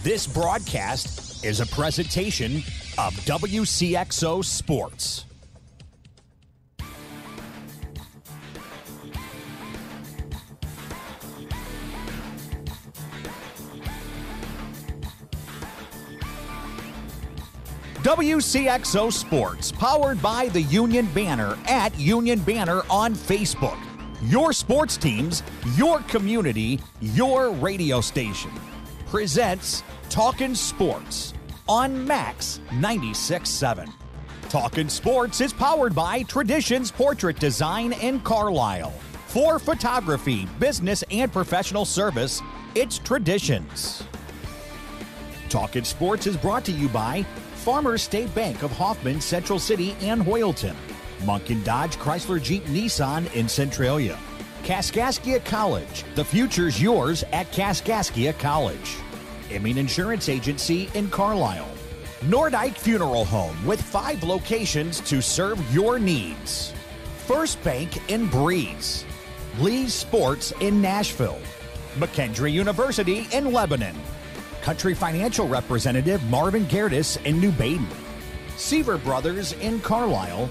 This broadcast is a presentation of Wcso Sports. WCXO Sports, powered by the Union Banner at Union Banner on Facebook. Your sports teams, your community, your radio station. Presents Talkin' Sports on Max 96.7. Talkin' Sports is powered by Traditions Portrait Design in Carlisle. For photography, business, and professional service, it's Traditions. Talkin' Sports is brought to you by Farmers State Bank of Hoffman, Central City, and Hoyleton. Munkin Dodge Chrysler Jeep Nissan in Centralia. Kaskaskia College. The future's yours at Kaskaskia College. Emin Insurance Agency in Carlisle. Nordyke Funeral Home with 5 locations to serve your needs. First Bank in Breeze. Lee's Sports in Nashville. McKendree University in Lebanon. Country Financial Representative Marvin Gerdes in New Baden, Seaver Brothers in Carlisle,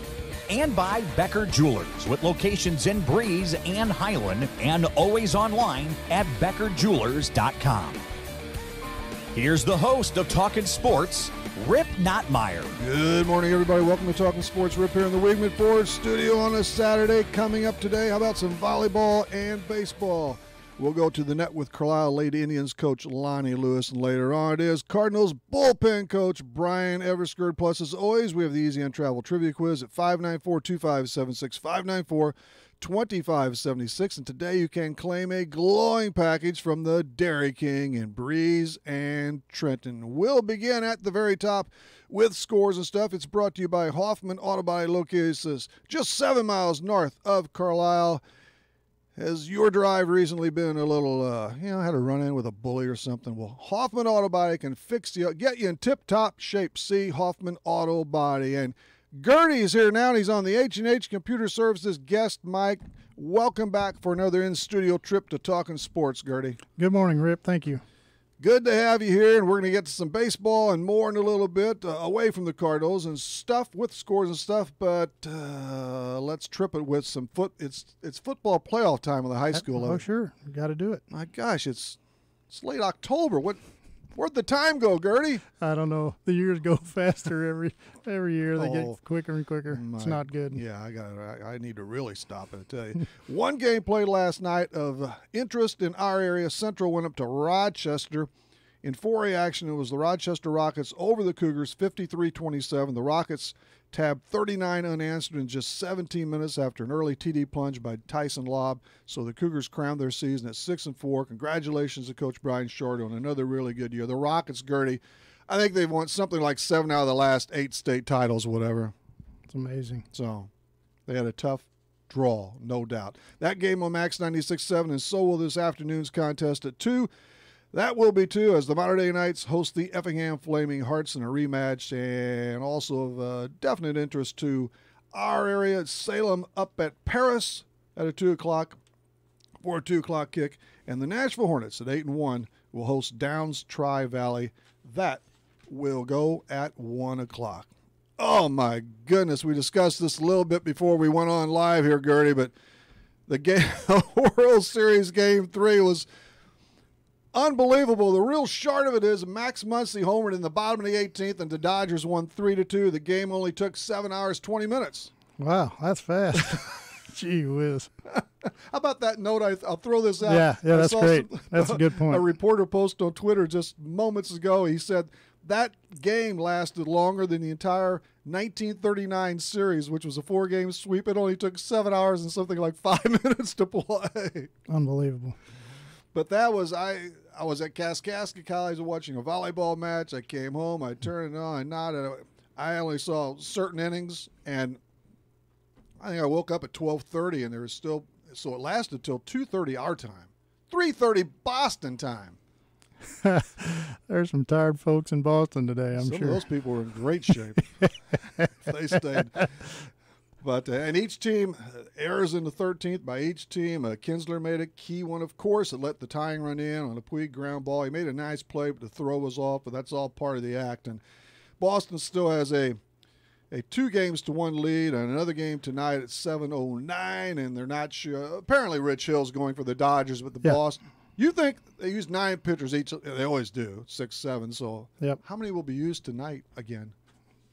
and by Becker Jewelers with locations in Breeze and Highland and always online at beckerjewelers.com. Here's the host of Talkin' Sports, Rip Nottmeyer. Good morning, everybody. Welcome to Talkin' Sports. Rip here in the Wigman Ford studio on a Saturday. Coming up today, how about some volleyball and baseball? We'll go to the net with Carlisle Lady Indians coach Lonnie Lewis, and later on it is Cardinals bullpen coach Brian Eversgerd. Plus, as always, we have the Easy on Travel Trivia Quiz at 594-2576, 594-2576. And today you can claim a glowing package from the Dairy King in Breeze and Trenton. We'll begin at the very top with scores and stuff. It's brought to you by Hoffman Auto Body, located just 7 miles north of Carlisle. Has your drive recently been a little, had a run-in with a bully or something? Well, Hoffman Auto Body can fix you, get you in tip-top shape. See Hoffman Auto Body. And Gertie's here now, and he's on the H&H Computer Services guest mic. Welcome back for another in-studio trip to Talkin' Sports, Gertie. Good morning, Rip. Thank you. Good to have you here, and we're going to get to some baseball and more in a little bit, away from the Cardinals and stuff with scores and stuff, but let's trip it with some It's football playoff time in the high school. Oh, sure. You got to do it. My gosh, it's late October. Where'd the time go, Gertie? I don't know. The years go faster every year. They get quicker and quicker. It's not good. Yeah, I need to really stop it, I tell you. One game played last night of interest in our area. Central went up to Rochester. In 4A action, it was the Rochester Rockets over the Cougars, 53-27. The Rockets tabbed 39 unanswered in just 17 minutes after an early TD plunge by Tyson Lobb. So the Cougars crowned their season at 6-4. Congratulations to Coach Brian Short on another really good year. The Rockets, Gertie, I think they've won something like 7 out of the last 8 state titles, whatever. It's amazing. So they had a tough draw, no doubt. That game on Max 96.7, and so will this afternoon's contest at 2. That will be, too, as the Mater Dei Knights host the Effingham Flaming Hearts in a rematch. And also of definite interest to our area, Salem up at Paris at a 2 o'clock, for a 2 o'clock kick. And the Nashville Hornets at 8-1 will host Downs Tri-Valley. That will go at 1 o'clock. Oh, my goodness. We discussed this a little bit before we went on live here, Gertie, but the game, World Series Game 3 was unbelievable. The real short of it is Max Muncy homered in the bottom of the 18th, and the Dodgers won 3-2. The game only took 7 hours, 20 minutes. Wow, that's fast. Gee whiz. How about that note? I'll throw this out. Yeah, that's great. That's a good point. A reporter posted on Twitter just moments ago. He said that game lasted longer than the entire 1939 series, which was a 4-game sweep. It only took 7 hours and something like 5 minutes to play. Unbelievable. But that was, I was at Kaskaskia College watching a volleyball match. I came home, I turned it on, and nodded. I only saw certain innings, and I think I woke up at 12:30, and there was still, so it lasted till 2:30 our time, 3:30 Boston time. There's some tired folks in Boston today, I'm sure. Some of those people were in great shape if they stayed. But and each team errors in the 13th by each team. Kinsler made a key one, of course. It let the tying run in on a Puig ground ball. He made a nice play, but the throw was off. But that's all part of the act. And Boston still has a 2-1 lead and another game tonight at 7:09, and they're not sure. Apparently, Rich Hill's going for the Dodgers, but the Boston. You think they use 9 pitchers each? They always do, 6, 7. So, how many will be used tonight again?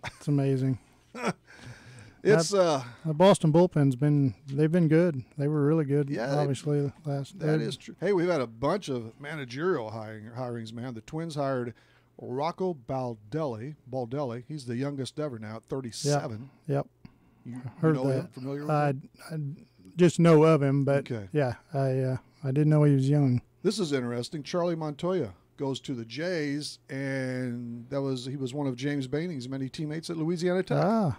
It's amazing. It's the Boston bullpen's they've been good. They were really good. Yeah, obviously last. That is true. Hey, we've had a bunch of managerial hirings, man. The Twins hired Rocco Baldelli. He's the youngest ever now at 37. Yep. You heard know that. him? Familiar with him? I just know of him, but okay. I didn't know he was young. This is interesting. Charlie Montoya goes to the Jays, and he was one of James Baining's many teammates at Louisiana Tech.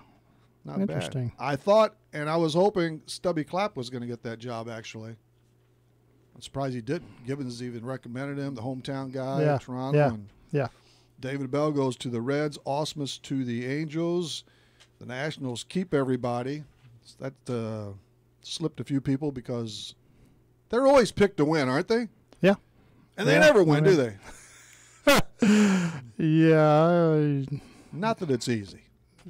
Not interesting. Bad. I thought, and I was hoping Stubby Clapp was going to get that job, actually. I'm surprised he didn't. Gibbons even recommended him, the hometown guy at Toronto. Yeah. David Bell goes to the Reds, Ausmus to the Angels. The Nationals keep everybody. That slipped a few people because they're always picked to win, aren't they? Yeah. And they never win, do they? Yeah. Not that it's easy.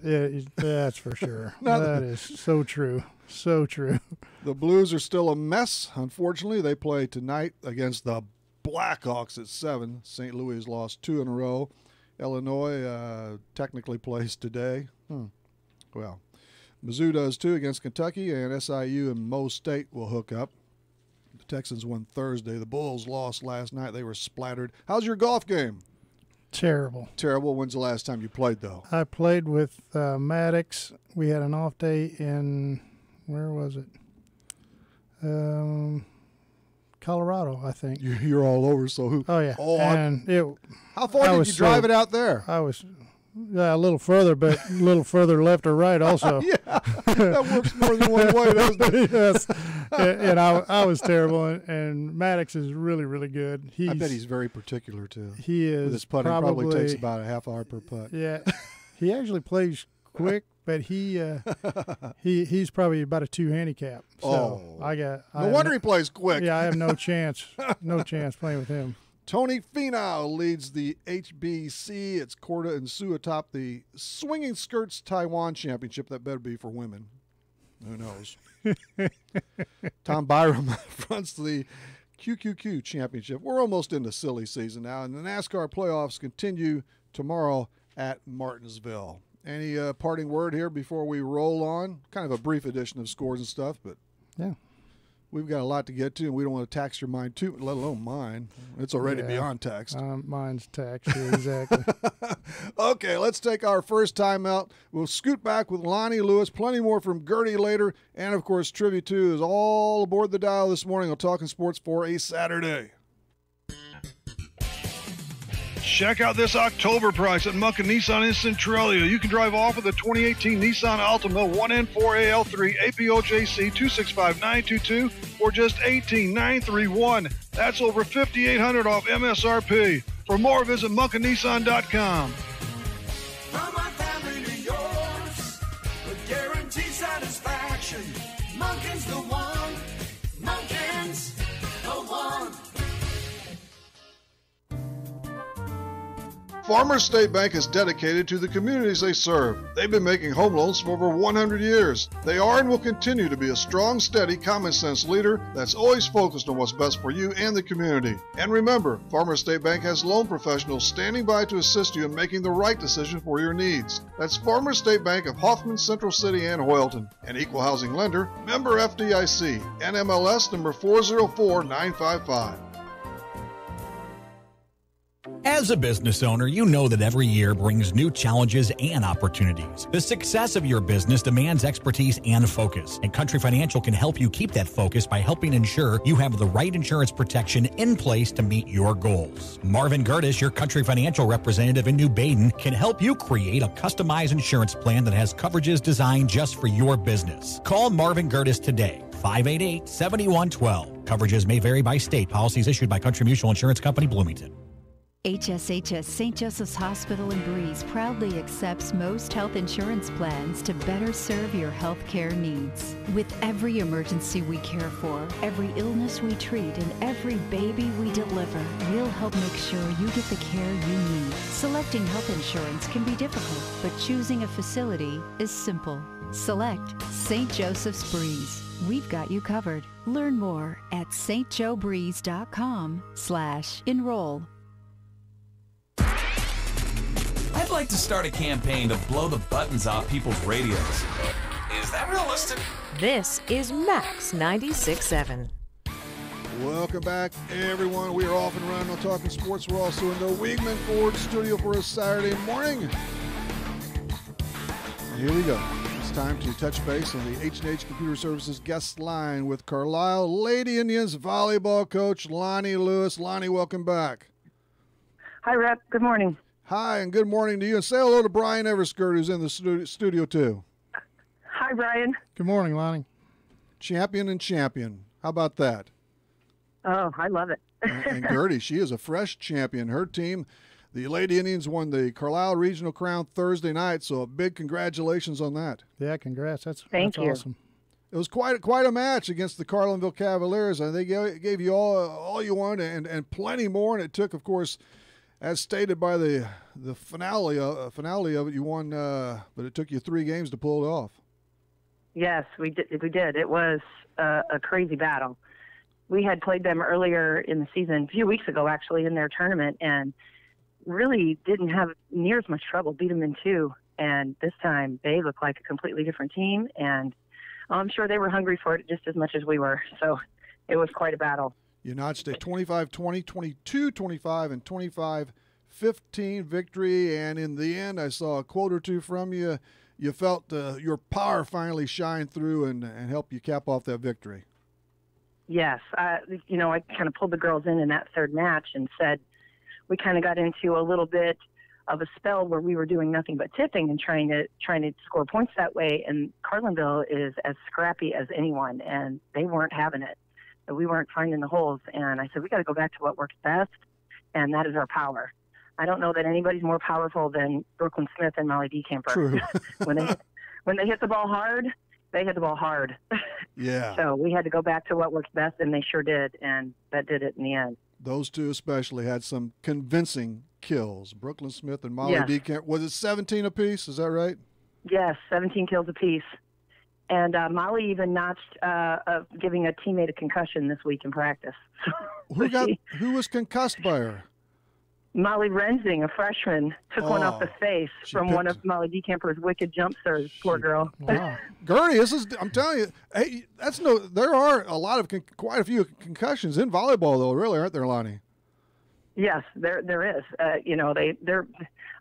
Yeah, that's for sure. That is so true. So true. The Blues are still a mess. Unfortunately, they play tonight against the Blackhawks at 7. St. Louis has lost 2 in a row. Illinois technically plays today. Well, Mizzou does too against Kentucky, and SIU and Mo State will hook up. The Texans won Thursday. The Bulls lost last night. They were splattered. How's your golf game? Terrible. Terrible. When's the last time you played, though? I played with Maddox. We had an off day in, where was it? Colorado, I think. You're all over, so who? Oh, yeah. How far did you drive it out there? I was a little further, but a little further left or right also. Yeah, that works more than one way, doesn't it? Yes. And I was terrible, and Maddox is really, really good. I bet he's very particular, too. He is. With his putting probably takes about a half hour per putt. Yeah. He actually plays quick, but he's probably about a 2 handicap. So no wonder he plays quick. Yeah, I have no chance. No chance playing with him. Tony Finau leads the HBC. It's Korda and Sue atop the Swinging Skirts Taiwan Championship. That better be for women. Who knows? Tom Byram fronts the QQQ Championship. We're almost into silly season now, and the NASCAR playoffs continue tomorrow at Martinsville. Any parting word here before we roll on? Kind of a brief edition of scores and stuff, but yeah. We've got a lot to get to, and we don't want to tax your mind too, let alone mine. It's already beyond taxed. Mine's taxed, exactly. Okay, let's take our first time out. We'll scoot back with Lonnie Lewis. Plenty more from Gertie later. And, of course, Trivia 2 is all aboard the dial this morning on Talkin' Sports for a Saturday. Check out this October price at Munkin Nissan in Centralia. You can drive off with a 2018 Nissan Altima 1N4AL3 APOJC 265922 for just $18,931. That's over $5,800 off MSRP. For more, visit MunkinNissan.com. From my family to yours, with guaranteed satisfaction. Munkin's the one. Munkin's the one. Farmers State Bank is dedicated to the communities they serve. They've been making home loans for over 100 years. They are and will continue to be a strong, steady, common-sense leader that's always focused on what's best for you and the community. And remember, Farmers State Bank has loan professionals standing by to assist you in making the right decision for your needs. That's Farmers State Bank of Hoffman, Central City, and Hoyleton. An equal housing lender, member FDIC, NMLS number 404955. As a business owner, you know that every year brings new challenges and opportunities. The success of your business demands expertise and focus, and Country Financial can help you keep that focus by helping ensure you have the right insurance protection in place to meet your goals. Marvin Gertis, your Country Financial representative in New Baden, can help you create a customized insurance plan that has coverages designed just for your business. Call Marvin Gertis today, 588-7112. Coverages may vary by state. Policies issued by Country Mutual Insurance Company, Bloomington. HSHS St. Joseph's Hospital in Breeze proudly accepts most health insurance plans to better serve your health care needs. With every emergency we care for, every illness we treat, and every baby we deliver, we'll help make sure you get the care you need. Selecting health insurance can be difficult, but choosing a facility is simple. Select St. Joseph's Breeze. We've got you covered. Learn more at stjoebreeze.com/enroll. I'd like to start a campaign to blow the buttons off people's radios. Is that realistic? This is Max 96.7. Welcome back, everyone. We are off and running on Talking Sports. We're also in the Weigman Ford studio for a Saturday morning. And here we go. It's time to touch base on the H&H Computer Services guest line with Carlisle Lady Indians volleyball coach Lonnie Lewis. Lonnie, welcome back. Hi, Rep. Good morning. Hi, and good morning to you. And say hello to Brian Everskirt, who's in the studio, too. Hi, Brian. Good morning, Lonnie. Champion and champion. How about that? Oh, I love it. And Gertie, she is a fresh champion. Her team, the Lady Indians, won the Carlisle Regional Crown Thursday night, so a big congratulations on that. Yeah, congrats. Thank that's you. Awesome. It was quite a match against the Carlinville Cavaliers, and they gave you all you wanted and plenty more, and it took, of course, as stated by the finale of it, you won, but it took you 3 games to pull it off. Yes, we did. It was a crazy battle. We had played them earlier in the season, a few weeks ago, actually, in their tournament, and really didn't have near as much trouble, beat them in 2. And this time they looked like a completely different team, and I'm sure they were hungry for it just as much as we were. So it was quite a battle. You notched a 25-20, 22-25, and 25-15 victory, and in the end, I saw a quote or two from you. You felt your power finally shine through and help you cap off that victory. Yes. I kind of pulled the girls in that third match and said we kind of got into a little bit of a spell where we were doing nothing but tipping and trying to score points that way, and Carlinville is as scrappy as anyone, and they weren't having it. We weren't finding the holes, and I said, we got to go back to what works best, and that is our power. I don't know that anybody's more powerful than Brooklyn Smith and Molly Decamper. True. when they hit the ball hard, they hit the ball hard. Yeah. So we had to go back to what works best, and they sure did, and that did it in the end. Those two especially had some convincing kills. Brooklyn Smith and Molly Yes. Decamper. Was it 17 apiece? Is that right? Yes, 17 kills apiece. And Molly even notched giving a teammate a concussion this week in practice. Who was concussed by her? Molly Rensing, a freshman, took one off the face from one of Molly Decamper's wicked jump serves. Poor girl. Wow. Gertie, I'm telling you, hey, there are quite a few concussions in volleyball, though, really, aren't there, Lonnie? Yes, there is.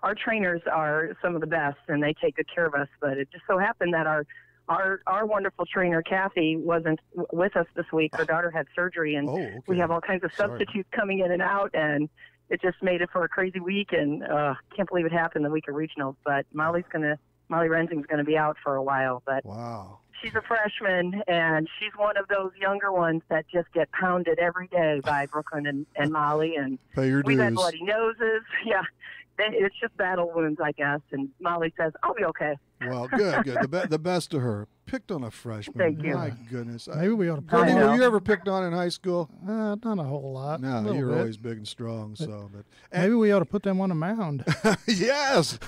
Our trainers are some of the best, and they take good care of us. But it just so happened that our wonderful trainer Kathy wasn't with us this week. Her daughter had surgery, and we have all kinds of substitutes coming in and out, and it just made it for a crazy week. And can't believe it happened the week of regionals. But Molly Rensing's gonna be out for a while. But wow. She's a freshman, and she's one of those younger ones that just get pounded every day by Brooklyn and Molly. And pay your we've had dues. bloody noses. Yeah, it's just battle wounds, I guess. And Molly says, I'll be okay. Well, good. The best to her. Picked on a freshman. Thank you. My goodness. Maybe we ought to put Gertie, I know. were you ever picked on in high school? not a whole lot. No, a little you were bit. always big and strong. Maybe we ought to put them on a mound. Yes.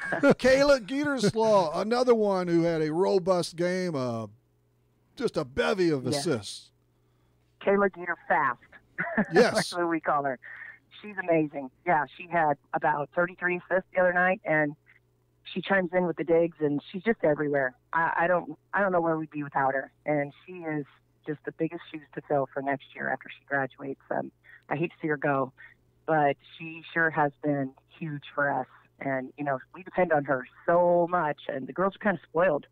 Kayla Geeterslaw, another one who had a robust game, just a bevy of assists. Kayla Geeter fast. Yes. That's what we call her. She's amazing. Yeah, she had about 33 assists the other night, and she chimes in with the digs, and she's just everywhere. I don't know where we'd be without her, and she is just the biggest shoes to fill for next year after she graduates. I hate to see her go, but she sure has been huge for us, and we depend on her so much, and the girls are kind of spoiled.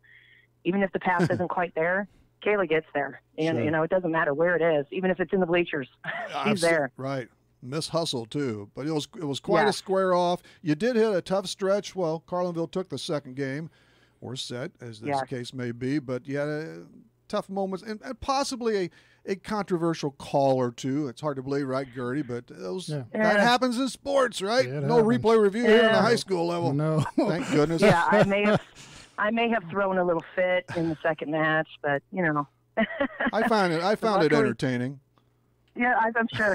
Even if the pass isn't quite there, Kayla gets there, and Sure. it doesn't matter where it is, even if it's in the bleachers, she's there. Right. Miss Hustle too, but it was quite a square off. You did hit a tough stretch. Well, Carlinville took the second game, or set, as this case may be, but you had tough moments and possibly a controversial call or two. It's hard to believe, right, Gertie? But that happens in sports, right? Yeah, no happens. replay review here on the high school level. No. Thank goodness. Yeah, I may have thrown a little fit in the second match, but you know. I found it entertaining. Yeah, I'm sure.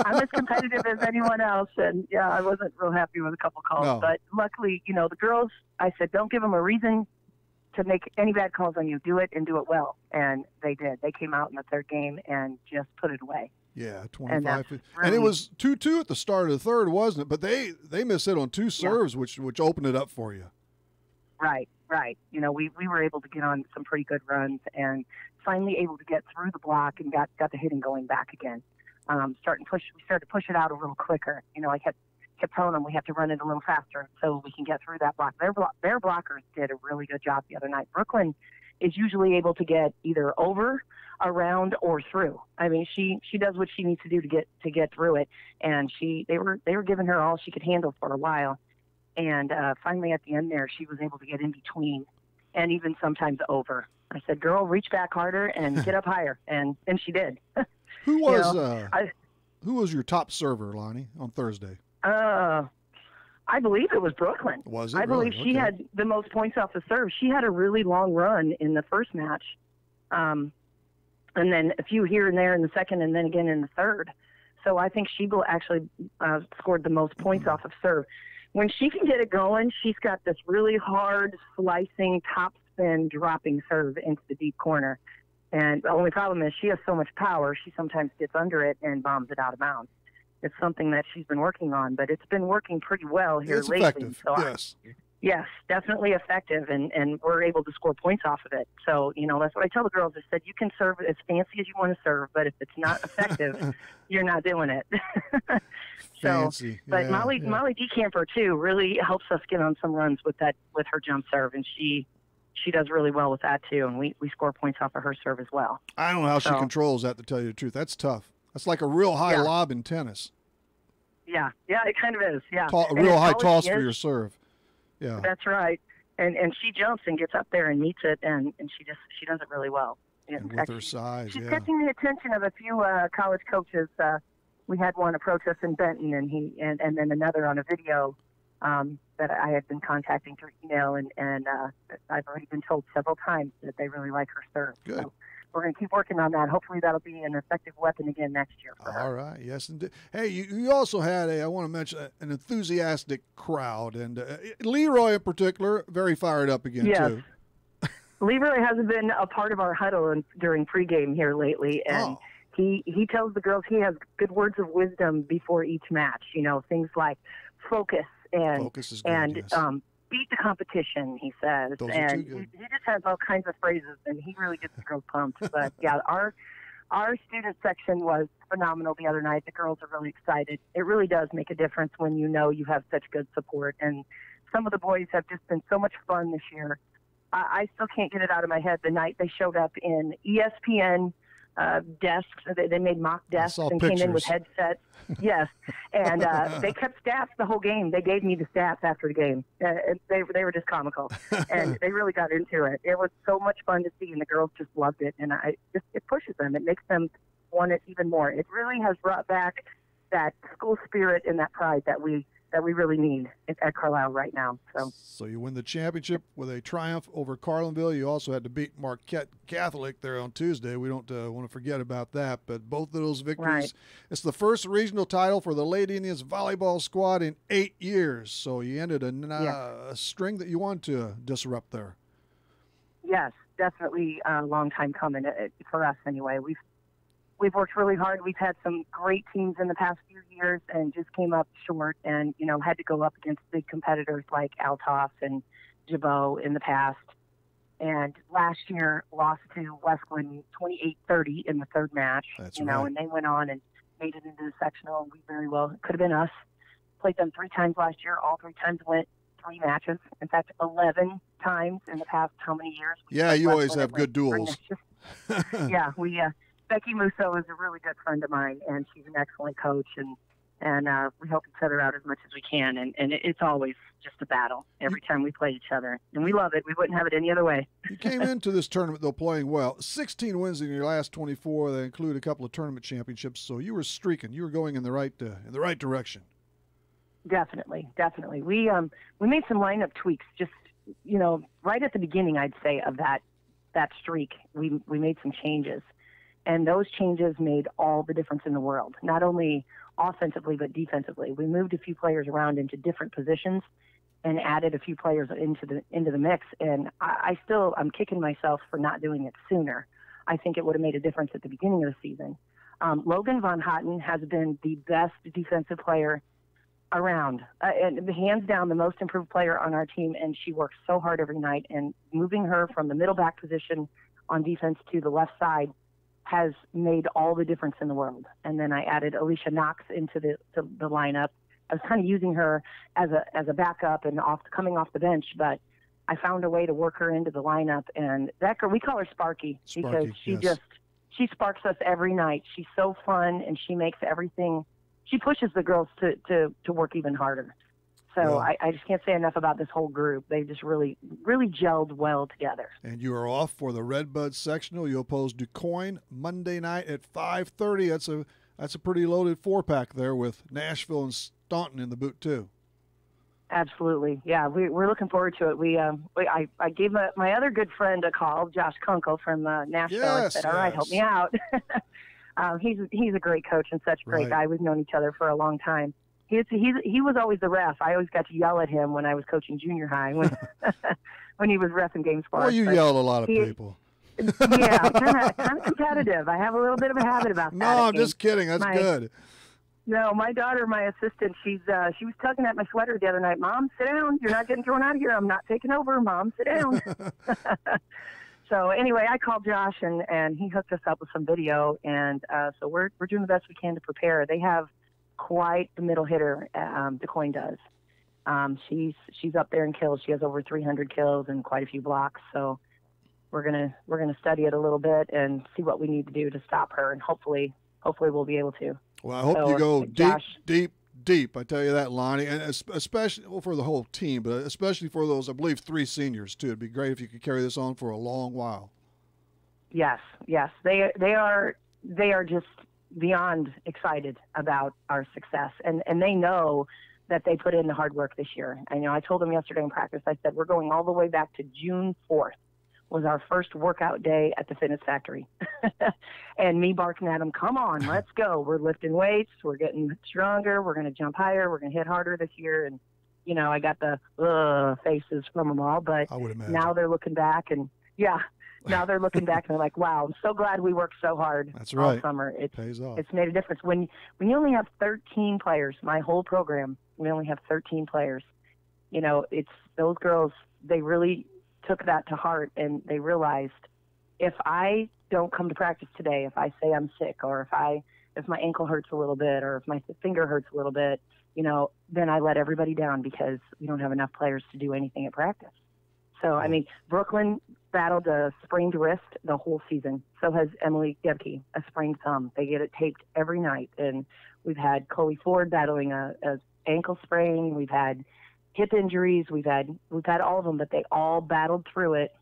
I'm as competitive as anyone else, and yeah, I wasn't real happy with a couple calls. No. But luckily, you know, the girls, I said, don't give them a reason to make any bad calls on you. Do it and do it well, and they did. They came out in the third game and just put it away. Yeah, 25. Really, and it was 2-2 at the start of the third, wasn't it? But they missed it on two serves, which opened it up for you. Right. You know, we were able to get on some pretty good runs and finally able to get through the block and got the hitting going back again. We started to push it out a little quicker. You know, I kept telling them we have to run it a little faster so we can get through that block. Their blockers did a really good job the other night. Brooklyn is usually able to get either over, around, or through. I mean, she does what she needs to do to get through it, and they were giving her all she could handle for a while. And finally, at the end there, she was able to get in between and even sometimes over. I said, girl, reach back harder and get up higher. And she did. Who was your top server, Lonnie, on Thursday? I believe it was Brooklyn. Was it? I believe she had the most points off the serve. She had a really long run in the first match. And then a few here and there in the second and then again in the third. So I think she actually scored the most points off of serve. When she can get it going, she's got this really hard, slicing, top spin, dropping serve into the deep corner. And the only problem is she has so much power, she sometimes gets under it and bombs it out of bounds. It's something that she's been working on, but it's been working pretty well here it's lately. Effective. So yes. Yes, definitely effective, and we're able to score points off of it. So, you know, that's what I tell the girls. I said, you can serve as fancy as you want to serve, but if it's not effective, you're not doing it. Fancy. But Molly DeCamper, too, really helps us get on some runs with her jump serve, and she does really well with that, too, and we score points off of her serve as well. I don't know how she controls that, to tell you the truth. That's tough. That's like a real high lob in tennis. Yeah, it kind of is, yeah. A real high toss for your serve. Yeah, that's right. And she jumps and gets up there and meets it, and she does it really well. And with her size, she's catching the attention of a few college coaches. We had one approach us in Benton, and then another on a video that I had been contacting through email, and I've already been told several times that they really like her serve. Good. So we're going to keep working on that. Hopefully that'll be an effective weapon again next year for her. All right. Yes, indeed. Hey, you also had I want to mention, an enthusiastic crowd, and Leroy in particular, very fired up again, too. Leroy hasn't been a part of our huddle during pregame here lately, and he tells the girls he has good words of wisdom before each match. You know, things like focus and beat the competition, he says. Those and are too good. He just has all kinds of phrases, and he really gets the girls pumped. But yeah, our student section was phenomenal the other night. The girls are really excited. It really does make a difference when you know you have such good support. And some of the boys have just been so much fun this year. I still can't get it out of my head. The night they showed up in ESPN desks, they made mock desks and came in with headsets. Yes, and they kept stats the whole game. They gave me the stats after the game. They were just comical, and they really got into it. It was so much fun to see, and the girls just loved it. And it pushes them. It makes them want it even more. It really has brought back that school spirit and that pride that we really need at Carlisle right now. So you win the championship with a triumph over Carlinville. You also had to beat Marquette Catholic there on Tuesday. We don't want to forget about that. But both of those victories, right. It's the first regional title for the Lady Indians volleyball squad in 8 years. So you ended a string that you wanted to disrupt there. Yes, definitely a long time coming for us anyway. We've worked really hard. We've had some great teams in the past few years and just came up short and, you know, had to go up against big competitors like Altos and Jabot in the past. And last year lost to Westwood 28-30 in the third match. That's you know, right. And they went on and made it into the sectional. We very well, it could have been us. Played them 3 times last year. All 3 times went 3 matches. In fact, 11 times in the past how many years? Yeah, you always have good duels. Yeah, Becky Wcso is a really good friend of mine, and she's an excellent coach, and and we help each other out as much as we can. And it's always just a battle every time we play each other, and we love it. We wouldn't have it any other way. You came into this tournament, though, playing well. 16 wins in your last 24. That include a couple of tournament championships, so you were streaking. You were going in the right direction. Definitely. We made some lineup tweaks, just right at the beginning, I'd say, of that streak. We made some changes, and those changes made all the difference in the world. Not only offensively but defensively. We moved a few players around into different positions and added a few players into the mix. And I'm kicking myself for not doing it sooner. I think it would have made a difference at the beginning of the season. Logan Von Hotten has been the best defensive player around, and hands down the most improved player on our team. And she works so hard every night, and moving her from the middle back position on defense to the left side has made all the difference in the world. And then I added Alicia Knox into the lineup. I was kind of using her as a backup and coming off the bench, but I found a way to work her into the lineup. And that girl, we call her Sparky because she sparks us every night. She's so fun, and she makes everything. She pushes the girls to work even harder. So I just can't say enough about this whole group. They just really, really gelled well together. And you are off for the Redbud Sectional. You oppose DuQuoin Monday night at 5:30. That's a pretty loaded four-pack there with Nashville and Staunton in the boot too. Absolutely, yeah. We're looking forward to it. I gave my other good friend a call, Josh Kunkel from Nashville. I said, "All right, help me out." He's a great coach and such a great guy. We've known each other for a long time. He was always the ref. I always got to yell at him when I was coaching junior high when he was reffing games for us. Well, you yelled at a lot of people. Yeah, kind of competitive. I have a little bit of a habit about that. No, I'm just kidding. That's good. No, my daughter, my assistant, she was tugging at my sweater the other night. Mom, sit down. You're not getting thrown out of here. I'm not taking over. Mom, sit down. So anyway, I called Josh and he hooked us up with some video, and so we're doing the best we can to prepare. They have quite the middle hitter, DuQuoin does. She's up there in kills. She has over 300 kills and quite a few blocks. So we're gonna study it a little bit and see what we need to do to stop her, and hopefully we'll be able to. Well, I hope you go deep. I tell you that, Lonnie, and especially for the whole team, but especially for those, I believe, 3 seniors too. It'd be great if you could carry this on for a long while. Yes, they are just beyond excited about our success, and they know that they put in the hard work this year. I told them yesterday in practice, I said, we're going all the way back to June 4th was our first workout day at the fitness factory. And me barking at them, come on, let's go. We're lifting weights, we're getting stronger, we're going to jump higher, we're going to hit harder this year. And I got the faces from them all, but now they're looking back, and now they're looking back and they're like, wow, I'm so glad we worked so hard all summer. It pays off. It's made a difference. When you only have 13 players, my whole program, we only have 13 players. It's those girls, they really took that to heart, and they realized, if I don't come to practice today, if I say I'm sick, or if my ankle hurts a little bit, or if my finger hurts a little bit, then I let everybody down because we don't have enough players to do anything at practice. So, Brooklyn battled a sprained wrist the whole season. So has Emily Gebke, a sprained thumb. They get it taped every night. And we've had Chloe Ford battling a ankle sprain. We've had hip injuries. We've had all of them, but they all battled through it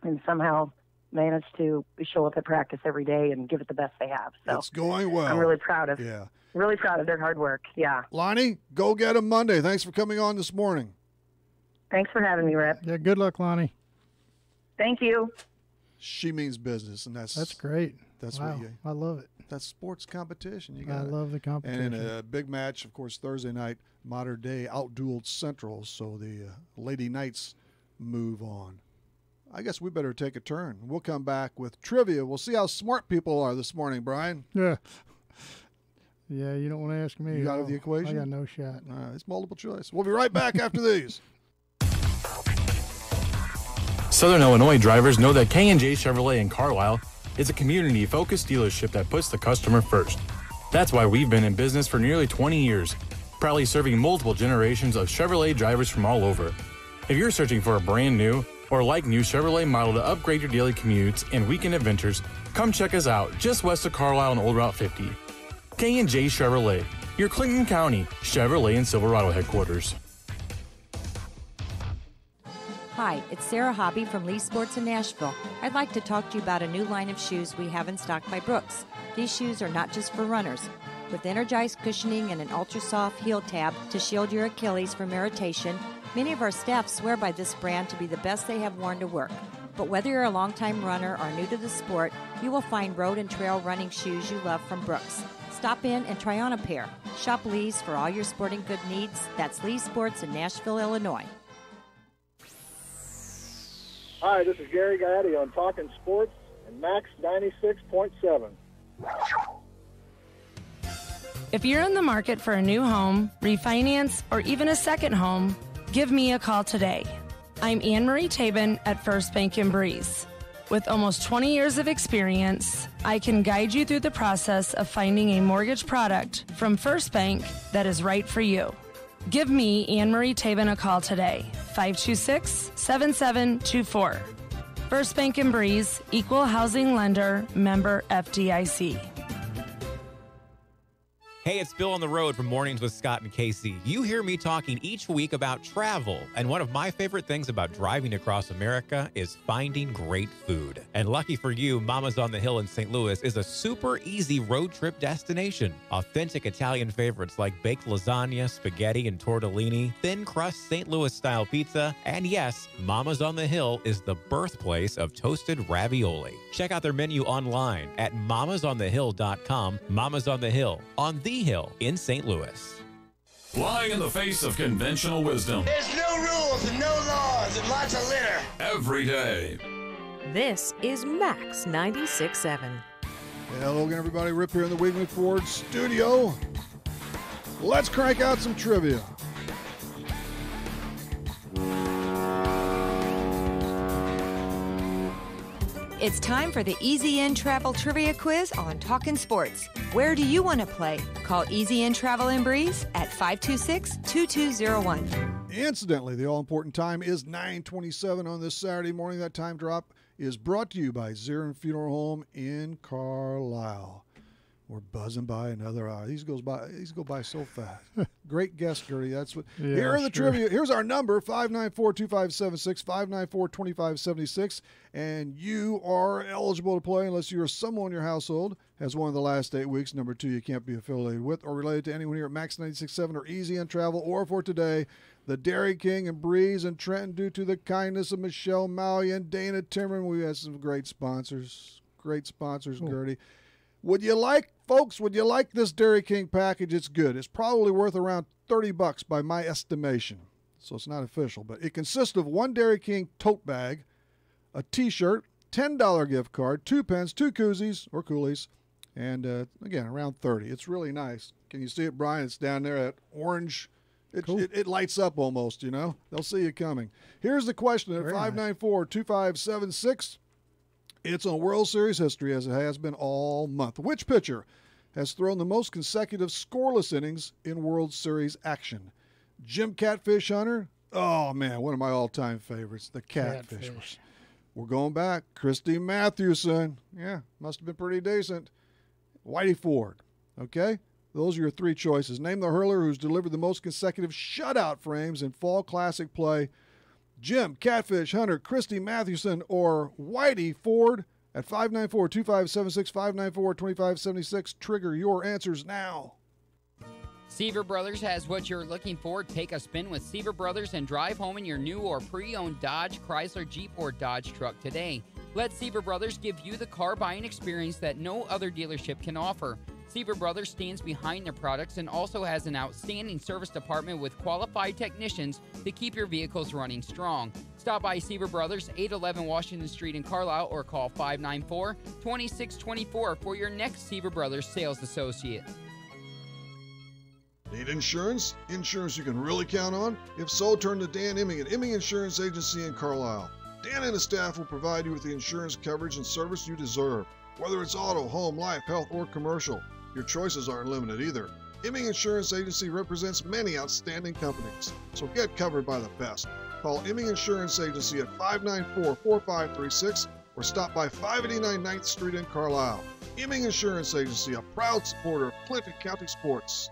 and somehow managed to show up at practice every day and give it the best they have. So it's going well. I'm really proud of their hard work. Yeah. Lonnie, go get them Monday. Thanks for coming on this morning. Thanks for having me, Rip. Yeah, good luck, Lonnie. Thank you. She means business, and that's great. That's wow. I love it. That's sports competition. I love the competition. And in a big match, of course, Thursday night, Modern Day outdueled Central, so the Lady Knights move on. I guess we better take a turn. We'll come back with trivia. We'll see how smart people are this morning, Brian. Yeah. Yeah, you don't want to ask me. You out of the equation? I got no shot. It's multiple choice. We'll be right back after these. Southern Illinois drivers know that K&J Chevrolet in Carlisle is a community-focused dealership that puts the customer first. That's why we've been in business for nearly 20 years, proudly serving multiple generations of Chevrolet drivers from all over. If you're searching for a brand new or like new Chevrolet model to upgrade your daily commutes and weekend adventures, come check us out just west of Carlisle on Old Route 50. K&J Chevrolet, your Clinton County Chevrolet and Silverado headquarters. Hi, it's Sarah Hobby from Lee Sports in Nashville. I'd like to talk to you about a new line of shoes we have in stock by Brooks. These shoes are not just for runners. With energized cushioning and an ultra-soft heel tab to shield your Achilles from irritation, many of our staff swear by this brand to be the best they have worn to work. But whether you're a longtime runner or new to the sport, you will find road and trail running shoes you love from Brooks. Stop in and try on a pair. Shop Lee's for all your sporting good needs. That's Lee Sports in Nashville, Illinois. Hi, this is Gary Gatti on Talkin Sports and Max 96.7. If you're in the market for a new home, refinance, or even a second home, give me a call today. I'm Anne-Marie Tabin at First Bank in Breeze. With almost 20 years of experience, I can guide you through the process of finding a mortgage product from First Bank that is right for you. Give me, Anne-Marie Tabin, a call today, 526-7724. First Bank in Breeze, Equal Housing Lender, member FDIC. Hey, it's Bill on the road from Mornings with Scott and Casey. You hear me talking each week about travel, and one of my favorite things about driving across America is finding great food. And lucky for you, Mama's on the Hill in St. Louis is a super easy road trip destination. Authentic Italian favorites like baked lasagna, spaghetti, and tortellini, thin crust St. Louis style pizza, and yes, Mama's on the Hill is the birthplace of toasted ravioli. Check out their menu online at mamasonthehill.com. Mama's on the Hill, on the Hill in St. Louis. Flying in the face of conventional wisdom. There's no rules and no laws and lots of litter. Every day. This is Max 96.7. Hello again, everybody. Rip here in the Weekly Ford studio. Let's crank out some trivia. It's time for the Easy In Travel Trivia Quiz on Talkin' Sports. Where do you want to play? Call Easy In Travel and Breeze at 526-2201. Incidentally, the all-important time is 9:27 on this Saturday morning. That time drop is brought to you by Zirin Funeral Home in Carlisle. We're buzzing by another hour. These go by so fast. Great guest, Gertie. That's what. Yeah, here are the sure. trivia. Here's our number: 594-2576, 594-2576, and you are eligible to play unless you or someone in your household has one of the last 8 weeks. Number 2, you can't be affiliated with or related to anyone here at Max 96.7 or Easy on Travel, or for today, the Dairy King and Breeze and Trenton, due to the kindness of Michelle Maui and Dana Timmerman. We had some great sponsors. Gertie. Would you like this Dairy King package? It's good. It's probably worth around $30 by my estimation. So it's not official, but it consists of one Dairy King tote bag, a t-shirt, $10 gift card, 2 pens, 2 koozies or coolies, and again, around $30. It's really nice. Can you see it, Brian? It's down there at orange. It lights up almost, you know. They'll see you coming. Here's the question at 594-2576. It's on World Series history, as it has been all month. Which pitcher has thrown the most consecutive scoreless innings in World Series action? Jim Catfish Hunter? Oh, man, one of my all-time favorites, the Catfish. We're going back. Christy Mathewson. Yeah, must have been pretty decent. Whitey Ford. Okay? Those are your 3 choices. Name the hurler who's delivered the most consecutive shutout frames in fall classic play. Jim, Catfish, Hunter, Christy Mathewson, or Whitey Ford at 594-2576, 594-2576. Trigger your answers now. Seaver Brothers has what you're looking for. Take a spin with Seaver Brothers and drive home in your new or pre-owned Dodge, Chrysler, Jeep, or Dodge truck today. Let Seaver Brothers give you the car buying experience that no other dealership can offer. Seaver Brothers stands behind their products and also has an outstanding service department with qualified technicians to keep your vehicles running strong. Stop by Seaver Brothers, 811 Washington Street in Carlisle, or call 594-2624 for your next Seaver Brothers sales associate. Need insurance? Insurance you can really count on? If so, turn to Dan Imming at Imming Insurance Agency in Carlisle. Dan and his staff will provide you with the insurance coverage and service you deserve. Whether it's auto, home, life, health, or commercial, your choices aren't limited either. Imming Insurance Agency represents many outstanding companies, so get covered by the best. Call Imming Insurance Agency at 594-4536 or stop by 589 9th Street in Carlisle. Imming Insurance Agency, a proud supporter of Clinton County sports.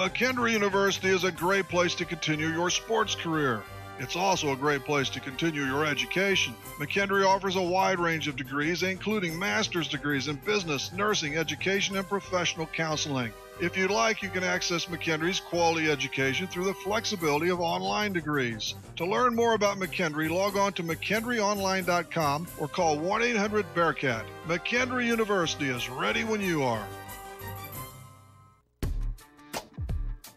McKendree University is a great place to continue your sports career. It's also a great place to continue your education. McKendree offers a wide range of degrees, including master's degrees in business, nursing, education, and professional counseling. If you'd like, you can access McKendree's quality education through the flexibility of online degrees. To learn more about McKendree, log on to McKendreeOnline.com or call 1-800-BEARCAT. McKendree University is ready when you are.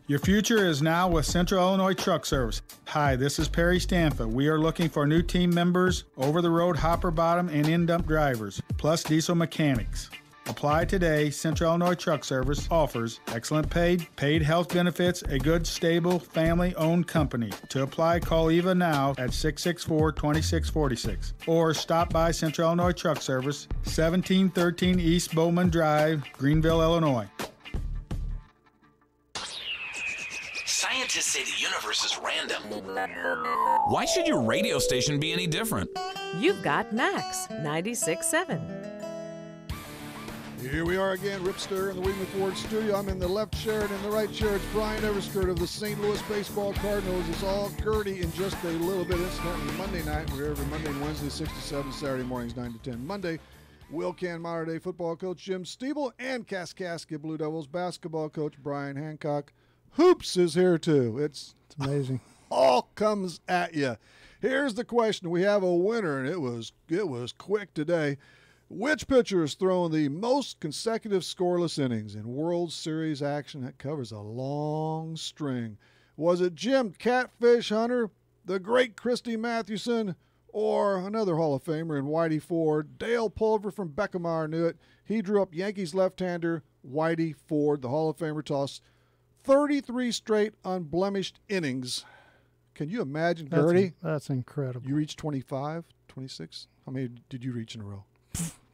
Your future is now with Central Illinois Truck Service. Hi, this is Perry Stanfield. We are looking for new team members, over-the-road hopper bottom and in-dump drivers, plus diesel mechanics. Apply today. Central Illinois Truck Service offers excellent paid health benefits, a good, stable, family-owned company. To apply, call Eva now at 664-2646 or stop by Central Illinois Truck Service, 1713 East Bowman Drive, Greenville, Illinois. Scientists say the universe is random. Why should your radio station be any different? You've got Max 96.7. Here we are again, Ripster in the Weedman Ford studio. I'm in the left chair, and in the right chair, it's Brian Everskirt of the St. Louis Baseball Cardinals. It's all Gertie in just a little bit. Incidentally, Monday night, we're here every Monday and Wednesday, 6 to 7, Saturday mornings, 9 to 10. Monday, Wilcan Modern Day football coach Jim Stiebel and Kaskaskia Blue Devils basketball coach Brian Hancock. Hoops is here, too. It's amazing. All comes at you. Here's the question. We have a winner, and it was quick today. Which pitcher has thrown the most consecutive scoreless innings in World Series action? That covers a long string. Was it Jim Catfish Hunter, the great Christy Mathewson, or another Hall of Famer in Whitey Ford? Dale Pulver from Beckamar knew it. He drew up Yankees left-hander Whitey Ford. The Hall of Famer tossed 33 straight unblemished innings. Can you imagine, Gertie? That's incredible. You reached 25, 26? How many did you reach in a row?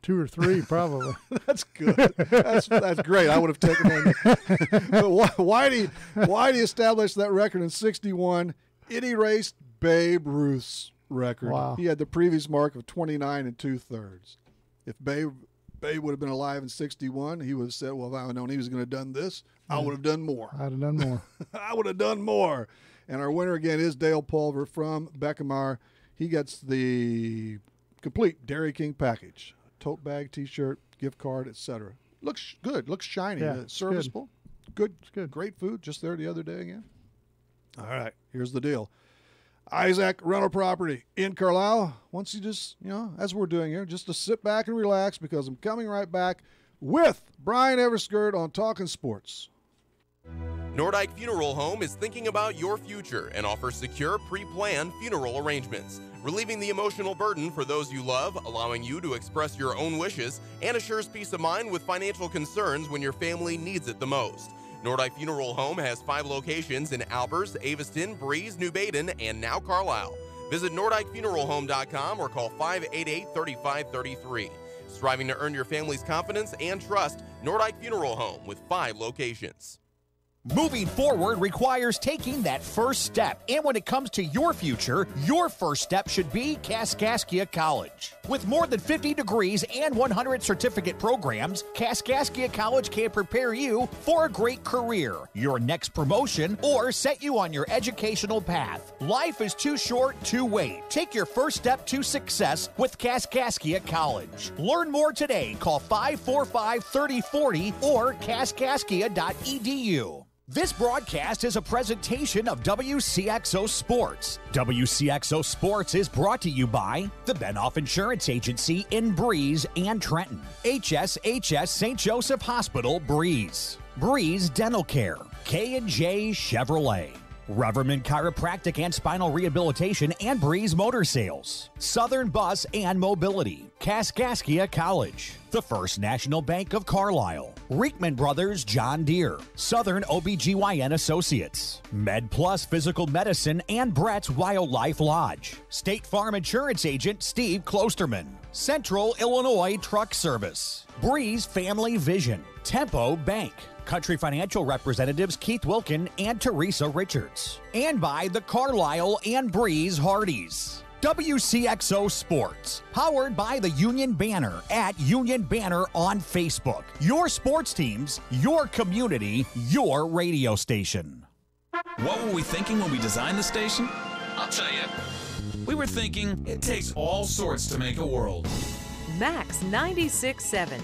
2 or 3, probably. That's good. That's great. I would have taken that. But Whitey established that record in 61. It erased Babe Ruth's record. Wow. He had the previous mark of 29 2/3. If Babe would have been alive in 61, he would have said, well, if I would known he was going to have done this, I would have done more. I'd have done more. I would have done more. And our winner again is Dale Pulver from Beckamar. He gets the complete Dairy King package. Tote bag, T-shirt, gift card, etc. Looks good. Looks shiny. Yeah, serviceable. Good. It's good. Great food. Just there the other day again. All right. Here's the deal. Isaac Rental Property in Carlisle wants you just, as we're doing here, just to sit back and relax because I'm coming right back with Brian Everskirt on Talkin' Sports. Nordyke Funeral Home is thinking about your future and offers secure, pre-planned funeral arrangements, relieving the emotional burden for those you love, allowing you to express your own wishes, and assures peace of mind with financial concerns when your family needs it the most. Nordyke Funeral Home has 5 locations in Albers, Aveston, Breeze, New Baden, and now Carlisle. Visit NordikeFuneralHome.com or call 588-3533. Striving to earn your family's confidence and trust, Nordyke Funeral Home with 5 locations. Moving forward requires taking that first step. And when it comes to your future, your first step should be Kaskaskia College. With more than 50 degrees and 100 certificate programs, Kaskaskia College can prepare you for a great career, your next promotion, or set you on your educational path. Life is too short to wait. Take your first step to success with Kaskaskia College. Learn more today. Call 545-3040 or kaskaskia.edu. This broadcast is a presentation of Wcso Sports. Wcso Sports is brought to you by the Benoff Insurance Agency in Breeze and Trenton, HSHS St. Joseph Hospital, Breeze, Breeze Dental Care, K&J Chevrolet, Reverman Chiropractic and Spinal Rehabilitation and Breeze Motor Sales, Southern Bus and Mobility, Kaskaskia College, the First National Bank of Carlisle, Reekman Brothers John Deere, Southern OBGYN Associates, Med Plus Physical Medicine and Brett's Wildlife Lodge, State Farm Insurance Agent Steve Klosterman, Central Illinois Truck Service, Breeze Family Vision, Tempo Bank, Country Financial representatives Keith Wilkin and Teresa Richards, and by the Carlisle and Breeze Hardys. WCXO Sports, powered by the Union Banner at Union Banner on Facebook. Your sports teams, your community, your radio station. What were we thinking when we designed the station? I'll tell you. We were thinking it takes all sorts to make a world. Max 96.7.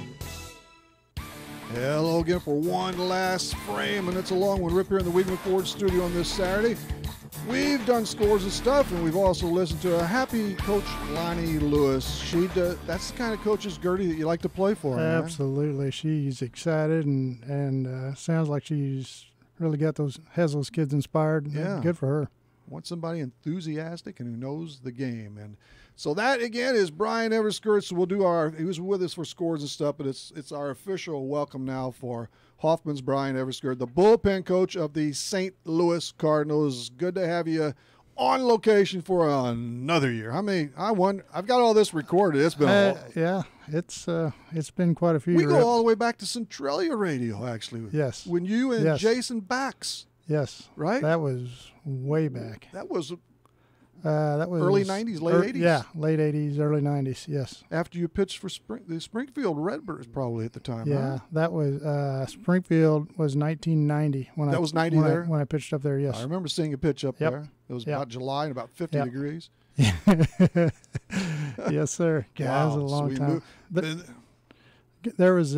Hello again for one last frame, and it's a long one. Rip here in the Weidman Ford studio on this Saturday. We've done scores and stuff, and we've also listened to a happy Coach Lonnie Lewis. That's the kind of coaches, Gertie, that you like to play for. Absolutely. Man. She's excited and sounds like she's really has those kids inspired. Yeah. Good for her. Want somebody enthusiastic and who knows the game. And so that, again, is Brian Everskirt. So he was with us for scores and stuff, but it's our official welcome now for Hoffman's Brian Everskirt, the bullpen coach of the St. Louis Cardinals. Good to have you on location for another year. I've got all this recorded. It's been it's been quite a few years. We go all the way back to Centralia Radio, actually. Yes. When you and Jason Bax. Yes. Right? That was way back. That was early 90s, late 80s? Yeah, late 80s, early 90s, yes. After you pitched for the Springfield Redbirds probably at the time, yeah, right? That was Springfield was 1990. That was 90 there? When I pitched up there, yes. I remember seeing a pitch up there. It was about July and about 50 degrees. Yes, sir. God, wow. That was a long time. There was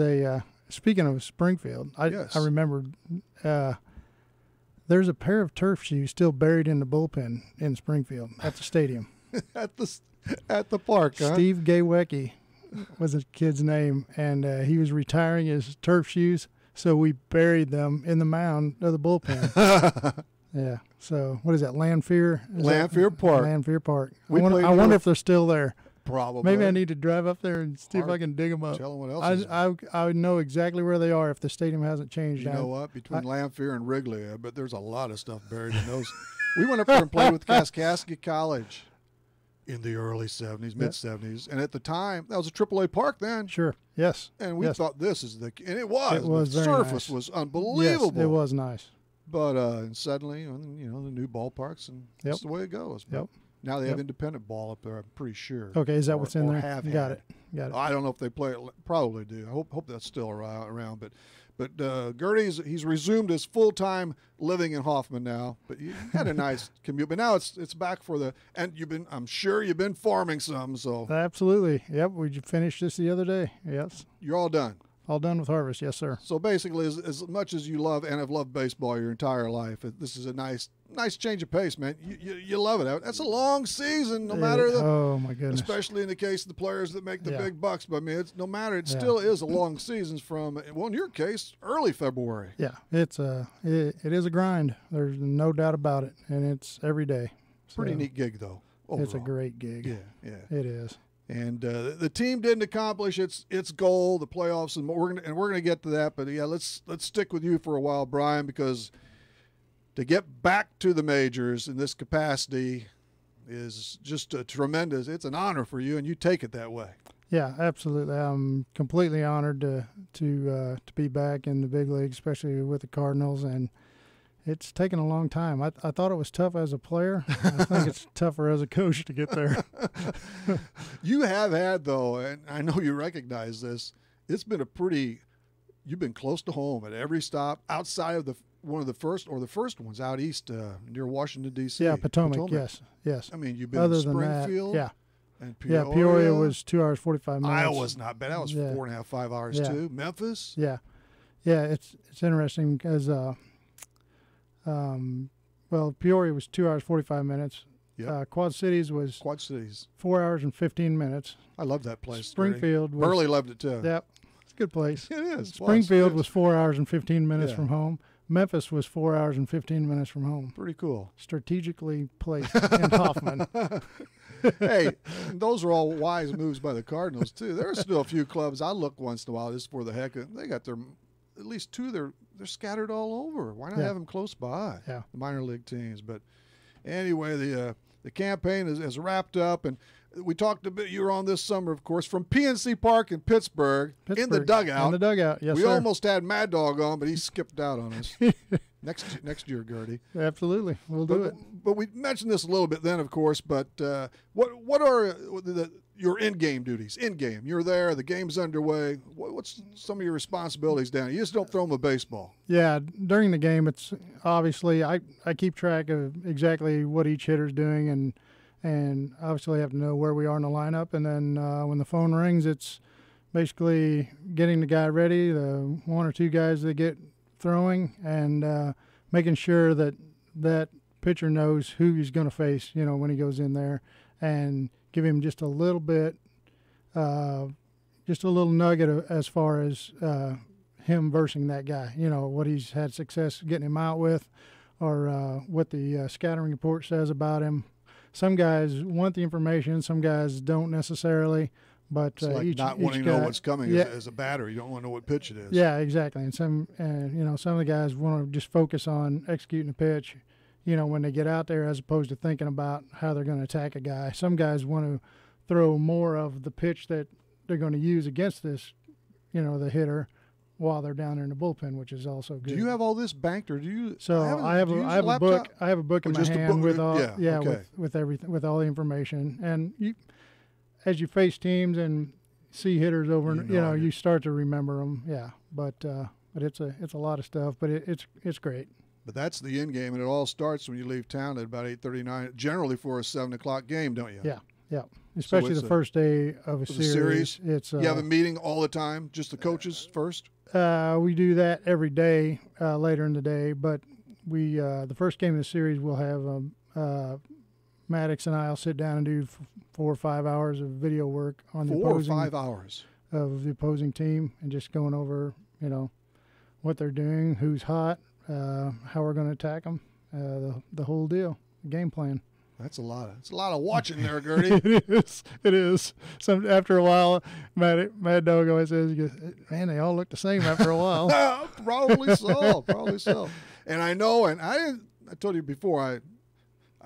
speaking of Springfield, I remembered there's a pair of turf shoes still buried in the bullpen in Springfield at the stadium. at the park, huh? Steve Gaywecki was his kid's name, and he was retiring his turf shoes, so we buried them in the mound of the bullpen. Yeah. So what is that? Lanphier Park. Lanphier Park. I wonder if they're still there. Probably. Maybe I need to drive up there and see if I can dig them up. Tell them what else I would know exactly where they are if the stadium hasn't changed. You know what? Between Lanphier and Wrigley, I bet there's a lot of stuff buried in those. We went up there and played with Kaskaskia College in the early 70s, mid-70s. And at the time, that was a AAA park then. Sure. Yes. And we thought this is and it was. It was the very surface nice. was unbelievable. Yes, it was nice. But and suddenly, the new ballparks, and that's the way it goes. But now they have independent ball up there, I'm pretty sure. Okay, is that what's in there? Got it. I don't know if they play it. Probably do. I hope that's still around. But Gertie's, he's resumed his full-time living in Hoffman now. But he had a nice commute. But now it's back I'm sure you've been farming some. So absolutely. Yep, we finished this the other day. Yes. You're all done. All done with harvest, yes, sir. So basically, as much as you love and have loved baseball your entire life, this is a nice change of pace, man. You love it. That's a long season, no matter oh my goodness. Especially in the case of the players that make the big bucks. But I mean, it still is a long season from, well, in your case, early February. Yeah, it is a grind. There's no doubt about it, and it's every day. Pretty neat gig, though. Overall. It's a great gig. Yeah, it is. And the team didn't accomplish its goal, the playoffs, and we're gonna get to that. But let's stick with you for a while, Brian, because to get back to the majors in this capacity is just a tremendous. It's an honor for you, and you take it that way. Yeah, absolutely. I'm completely honored to be back in the big league, especially with the Cardinals, and it's taken a long time. I thought it was tough as a player. I think it's tougher as a coach to get there. You have had, though, and I know you recognize this, it's been you've been close to home at every stop outside of one of the first ones out east near Washington, D.C. Yeah, Potomac. Yes. I mean, you've been in Springfield. That, And Peoria. Yeah, Peoria was 2 hours, 45 minutes. Iowa's not bad. That was 4.5, 5 hours, too. Memphis? Yeah. Yeah, it's interesting because Peoria was 2 hours, 45 minutes. Yep. Quad Cities was 4 hours and 15 minutes. I love that place. Springfield was, Burley loved it too. Yep, it's a good place. It is. Springfield was 4 hours and 15 minutes from home. Memphis was 4 hours and 15 minutes from home. Pretty cool. Strategically placed in Hoffman. Hey, those are all wise moves by the Cardinals too. There are still a few clubs I look once in a while just for the heck of it. They got at least two. They're scattered all over. Why not have them close by? Yeah. The minor league teams. But anyway, the campaign is wrapped up, and we talked a bit. You were on this summer, of course, from PNC Park in Pittsburgh in the dugout. In the dugout, yes, we sir. almost had Mad Dog on, but he skipped out on us. next year, Gertie. Absolutely, we'll do it. But we mentioned this a little bit then, of course. But what are your in-game duties? In-game, you're there. The game's underway. What's some of your responsibilities down? You just don't throw them a baseball. Yeah, during the game, it's obviously I keep track of exactly what each hitter's doing, and obviously have to know where we are in the lineup. And then when the phone rings, it's basically getting the guy ready, the one or two guys that get throwing, and making sure that that pitcher knows who he's going to face, when he goes in there, and give him just a little bit, just a little nugget as far as him versing that guy, what he's had success getting him out with, or what the scouting report says about him. Some guys want the information, some guys don't necessarily. But it's like not wanting to know what's coming as a batter. You don't want to know what pitch it is. Yeah, exactly. And some of the guys want to just focus on executing the pitch, when they get out there, as opposed to thinking about how they're going to attack a guy. Some guys want to throw more of the pitch that they're going to use against this, the hitter, while they're down there in the bullpen, which is also good. Do you have all this banked, or do you? So I have a book. I have a book in my hand with all with everything, with all the information, and you. As you face teams and see hitters over, you start to remember them. Yeah, but it's a lot of stuff, but it's great. But that's the end game, and it all starts when you leave town at about 8:39, generally for a 7:00 game, don't you? Yeah. Especially the first day of a series. It's you have a meeting all the time, just the coaches first. We do that every day later in the day, but we the first game of the series we'll have Maddox and I will sit down and do 4 or 5 hours of video work on 4 or 5 hours of the opposing team, and just going over, what they're doing, who's hot, how we're going to attack them, the whole deal, the game plan. That's a lot of watching there, Gertie. It is. After a while, Mad Dog always says, "Man, they all look the same after a while." Probably so. And I know, and I told you before,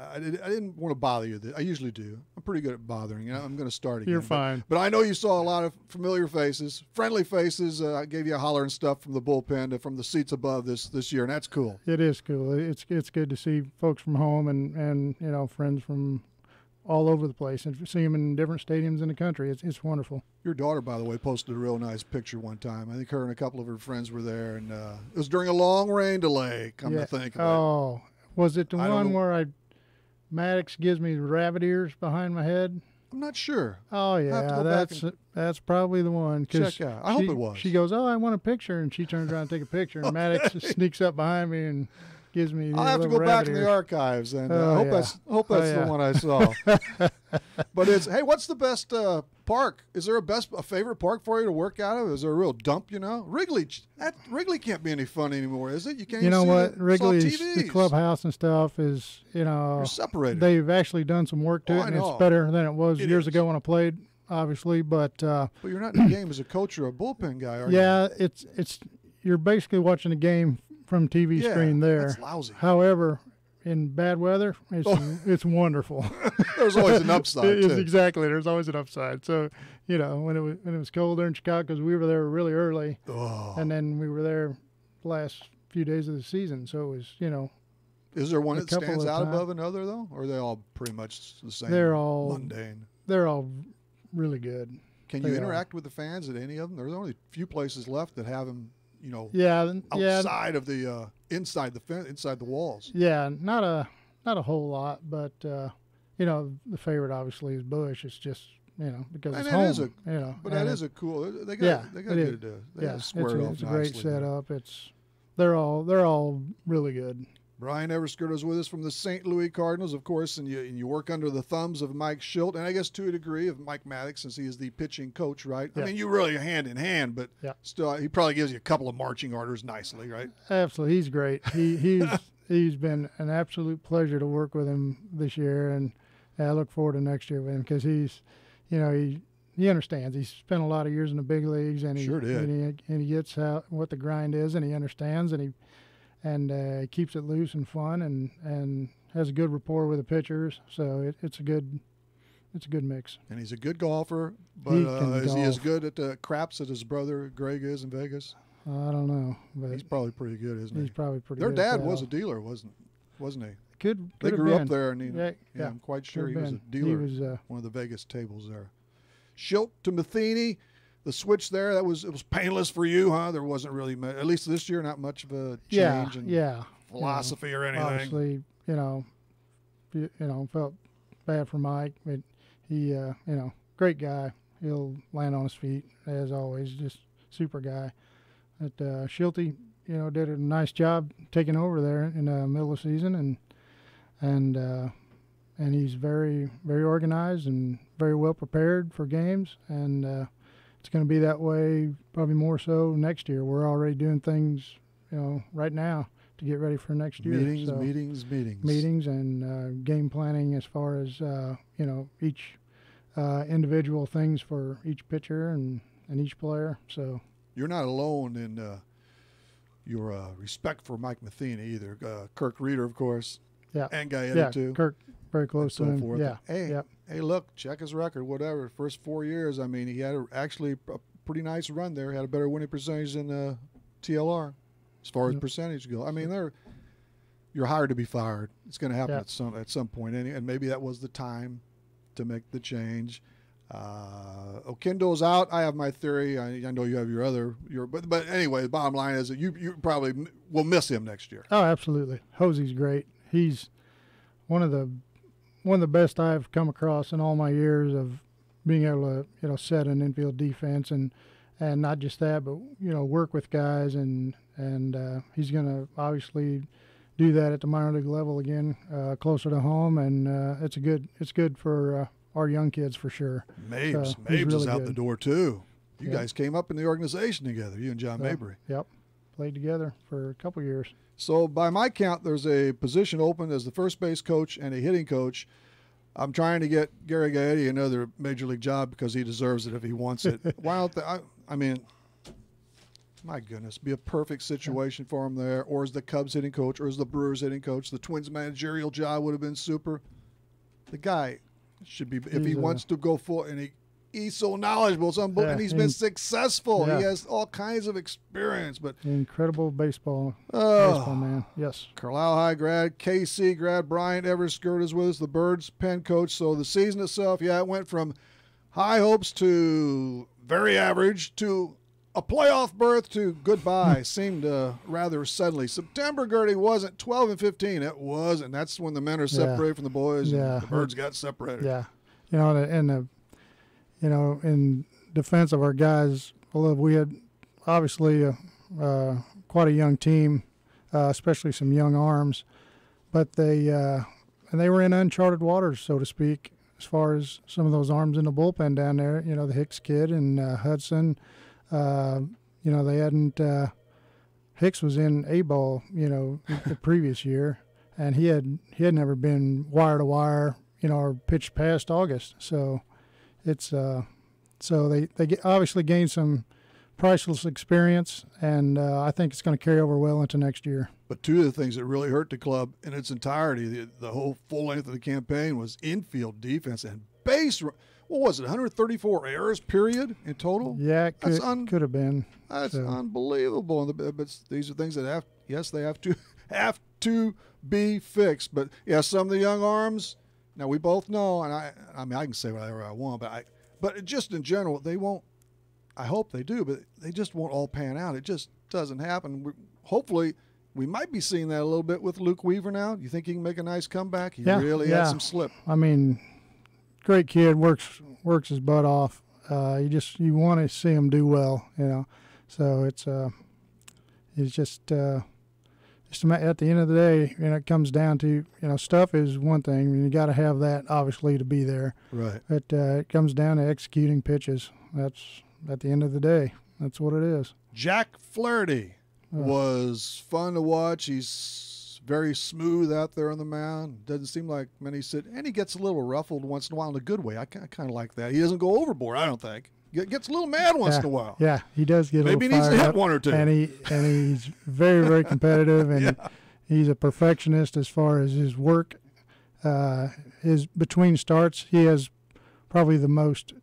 I didn't want to bother you. I usually do. I'm pretty good at bothering you. I'm going to start again. You're fine. But I know you saw a lot of familiar faces, friendly faces. I gave you a holler and stuff from the bullpen, from the seats above this year, and that's cool. It is cool. It's good to see folks from home and friends from all over the place, and see them in different stadiums in the country. It's wonderful. Your daughter, by the way, posted a real nice picture one time. I think her and a couple of her friends were there, and it was during a long rain delay, come to think of it. Oh, was it the one where Maddox gives me rabbit ears behind my head? I'm not sure. Oh, yeah, that's probably the one. Check out. I hope it was. She goes, "Oh, I want a picture," and she turns around and take a picture, and Maddox sneaks up behind me and gives me. I'll have to go back in the archives, and I hope that's the one I saw. But hey, what's the best park? Is there a favorite park for you to work out of? Is there a real dump? Wrigley can't be any fun anymore, is it? You can't. Wrigley's the clubhouse and stuff is You're separated. They've actually done some work to it, and it's better than it was years ago when I played, obviously. But you're not in the game as a coach or a bullpen guy, are you? Yeah, it's you're basically watching a game from TV screen there. That's lousy. However, in bad weather, it's wonderful. There's always an upside. Exactly. There's always an upside. So, when it was cold there in Chicago, because we were there really early, and then we were there the last few days of the season. So it was, Is there one that stands out above another, though? Or are they all pretty much the same? They're all mundane. They're all really good. Can you interact with the fans at any of them? There's only a few places left that have them, outside of the inside the walls. Yeah, not a whole lot, but the favorite obviously is Bush. It's just because it's home. That is a cool. They got to do. They got to square it off it's a great setup. They're all really good. Brian Everskirt is with us from the St. Louis Cardinals, of course, and you work under the thumbs of Mike Schilt, and I guess to a degree of Mike Maddox, since he is the pitching coach, right? Yeah. I mean, you really are hand in hand, but still, he probably gives you a couple of marching orders nicely, right? Absolutely, he's great. He's been an absolute pleasure to work with him this year, and I look forward to next year with him because he's, he understands. He's spent a lot of years in the big leagues, and he sure did. And he gets what the grind is, and he understands, and he keeps it loose and fun, and has a good rapport with the pitchers. So it's a good mix. And he's a good golfer, but is he as good at craps as his brother Greg is in Vegas? I don't know, but he's probably pretty good, isn't he? He's probably pretty Their good. Their dad was a dealer, wasn't he? Could they have grew been. up there, and yeah, I'm quite sure he was a been. dealer. He was one of the Vegas tables there. Schilt to Matheny, the switch there. It was painless for you, huh? There wasn't really at least this year not much of a change in philosophy or anything. Obviously, felt bad for Mike, but he, great guy. He'll land on his feet as always. Just super guy. But Schilte, did a nice job taking over there in the middle of the season, and he's very, very organized and very well prepared for games, and it's going to be that way probably more so next year. We're already doing things, right now to get ready for next year. Meetings, and game planning as far as each individual things for each pitcher and each player. So you're not alone in your respect for Mike Matheny either. Kirk Reeder, of course. Yeah. And Gaetti, too. Kirk, very close to him. Forth. Yeah. Hey, look, check his record, whatever. First 4 years, I mean, he had actually a pretty nice run there. Had a better winning percentage than TLR as far as percentage go. I mean, you're hired to be fired. It's going to happen at some point, and maybe that was the time to make the change. Okindo's out. I have my theory. I know you have but anyway, the bottom line is that you probably will miss him next year. Oh, absolutely. Hosey's great. He's one of the best I've come across in all my years of being able to set an infield defense and not just that, but work with guys and he's going to obviously do that at the minor league level again, closer to home, and it's good for our young kids for sure. Mabes really is out good. the door too. You guys came up in the organization together, you and John Mabry. Yep, played together for a couple years. So by my count, there's a position open as the first base coach and a hitting coach. I'm trying to get Gary Gaetti another major league job because he deserves it if he wants it. Why don't I mean, my goodness, be a perfect situation for him there. Or as the Cubs hitting coach, or as the Brewers hitting coach, the Twins managerial job would have been super. The guy should be, if he wants to go full, and he's so knowledgeable, and he's been successful. Yeah. He has all kinds of experience. But incredible baseball man. Yes. Carlisle High grad, KC grad, Brian Everskirt is with us, the Birds pen coach. So the season itself, it went from high hopes to very average to a playoff berth to goodbye. Seemed rather suddenly. September, Gertie, wasn't 12-15. It wasn't. That's when the men are separated from the boys. Yeah. And the Birds got separated. Yeah. In defense of our guys, we had obviously quite a young team, especially some young arms, but they were in uncharted waters, so to speak, as far as some of those arms in the bullpen down there. The Hicks kid and Hudson. They hadn't. Hicks was in A-ball, the previous year, and he had never been wire to wire, or pitched past August. So it's so they obviously gained some priceless experience, and I think it's going to carry over well into next year. But two of the things that really hurt the club in its entirety, the whole full length of the campaign, was infield defense and base. What was it, 134 errors, period, in total? Yeah, it could have been. That's unbelievable. But these are things that have to be fixed. But, some of the young arms, now we both know, and I can say whatever I want, but just in general, they won't. I hope they do, but they just won't all pan out. It just doesn't happen. Hopefully, we might be seeing that a little bit with Luke Weaver now. You think he can make a nice comeback? He really had some slip. I mean, great kid, works his butt off. You want to see him do well, So it's just at the end of the day, it comes down to stuff is one thing. I mean, you got to have that obviously to be there. Right. But it comes down to executing pitches. That's at the end of the day. That's what it is. Jack Flaherty was fun to watch. He's very smooth out there on the mound. Doesn't seem like many sit, and he gets a little ruffled once in a while in a good way. I kind of like that. He doesn't go overboard, I don't think. Gets a little mad once in a while. Yeah, he does get maybe a little needs to hit up, one or two. And he's very, very competitive, and he's a perfectionist as far as his work. His between starts, he has probably the most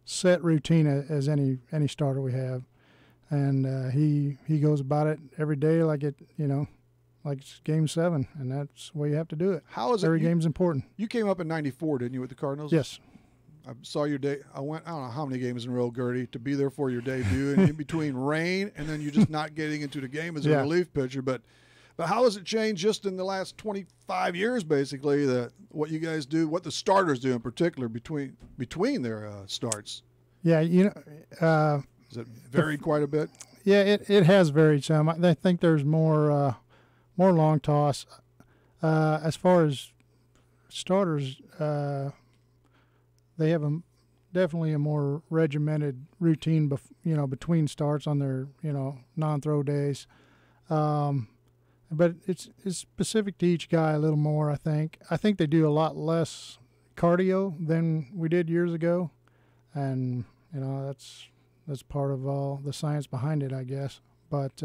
set routine as any starter we have. and he goes about it every day like it's Game 7, and that's the way you have to do it. How is it? Every game's important. You came up in '94, didn't you, with the Cardinals? Yes. I saw your day. I don't know how many games in a row, Gertie, to be there for your debut, and in between rain, and then you just not getting into the game as a relief pitcher. But how has it changed just in the last 25 years, basically, what you guys do, what the starters do in particular between their starts? Yeah, has it varied quite a bit? Yeah, it has varied some. I think there's more long toss. As far as starters, they have definitely a more regimented routine, between starts on their non-throw days. But it's specific to each guy a little more. I think they do a lot less cardio than we did years ago, and that's part of all the science behind it, I guess. But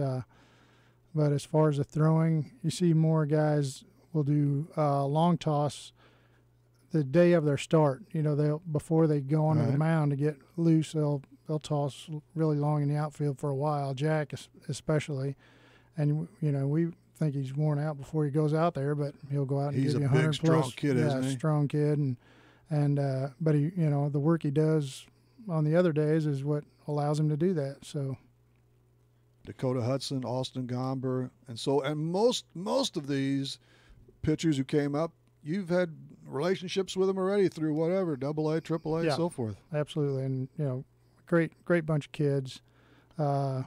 as far as the throwing, you see more guys will do long toss the day of their start. They'll, before they go onto the mound to get loose, they'll toss really long in the outfield for a while. Jack especially, and we think he's worn out before he goes out there, but he'll go out and he's give you a 100 big, strong plus. kid, isn't he? Strong kid, but he, the work he does on the other days is what allows him to do that. So Dakota Hudson, Austin Gomber, and most of these pitchers who came up, you've had relationships with them already through whatever, AA, AAA, and so forth. Absolutely, and great bunch of kids, and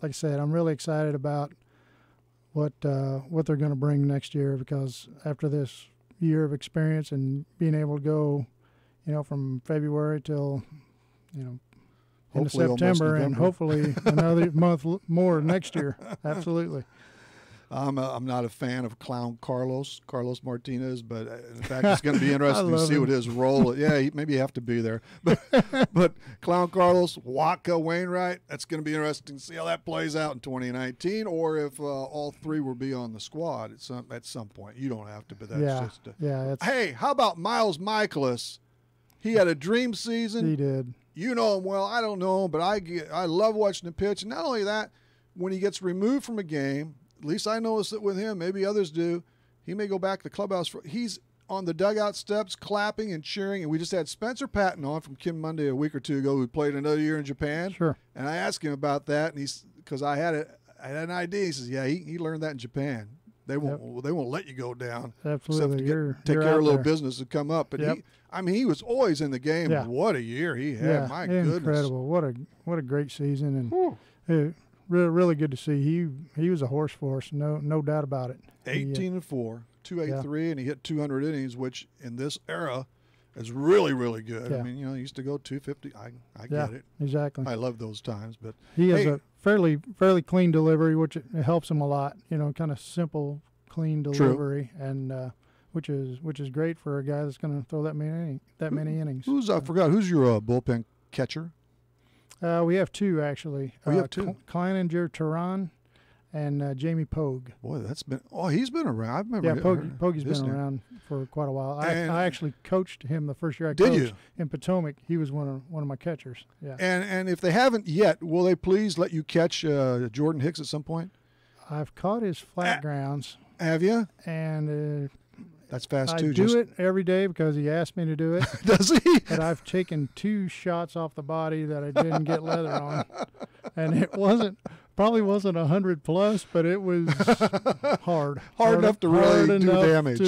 like I said, I'm really excited about what they're going to bring next year, because after this year of experience and being able to go, from February till into September, and hopefully another month more next year. Absolutely. I'm not a fan of Clown Carlos Martinez, but in fact, it's going to be interesting to see what his role is. Yeah, maybe you have to be there. But Clown Carlos, Waka Wainwright, that's going to be interesting to see how that plays out in 2019, or if all three will be on the squad at some point. You don't have to, but that's just hey, how about Miles Michaelis? He had a dream season. He did. You know him well. I don't know him, but I love watching him pitch. And not only that, when he gets removed from a game, at least I notice it with him, maybe others do, he may go back to the clubhouse. He's on the dugout steps clapping and cheering. And we just had Spencer Patton on from Kim Monday a week or two ago, who played another year in Japan. Sure. And I asked him about that, and because I had an idea. He says, yeah, he learned that in Japan. They won't let you go down. Absolutely. Take care of a little business and come up. But he was always in the game. Yeah. What a year he had. Yeah, my goodness. Incredible. What a great season. And really good to see. He was a horse for us, no doubt about it. 18-4, 283, and he hit 200 innings, which in this era is really, really good. Yeah. I mean, he used to go 250. I get it. Exactly. I love those times. But he has a fairly clean delivery, which it helps him a lot. Kind of simple, clean delivery, and which is great for a guy that's going to throw that many innings. I forgot who's your bullpen catcher? We have two, actually. We have two. Kleininger Tehran and Jamie Pogue. Boy, he's been around. I remember. Yeah, Pogue's been around for quite a while. I actually coached him the first year I coached in Potomac. He was one of my catchers. Yeah. And if they haven't yet, will they please let you catch Jordan Hicks at some point? I've caught his flat grounds. Have you? And that's fast too. I do it every day because he asked me to do it. Does he? But I've taken 2 shots off the body that I didn't get leather on, and it probably wasn't 100 plus, but it was hard enough to really do damage.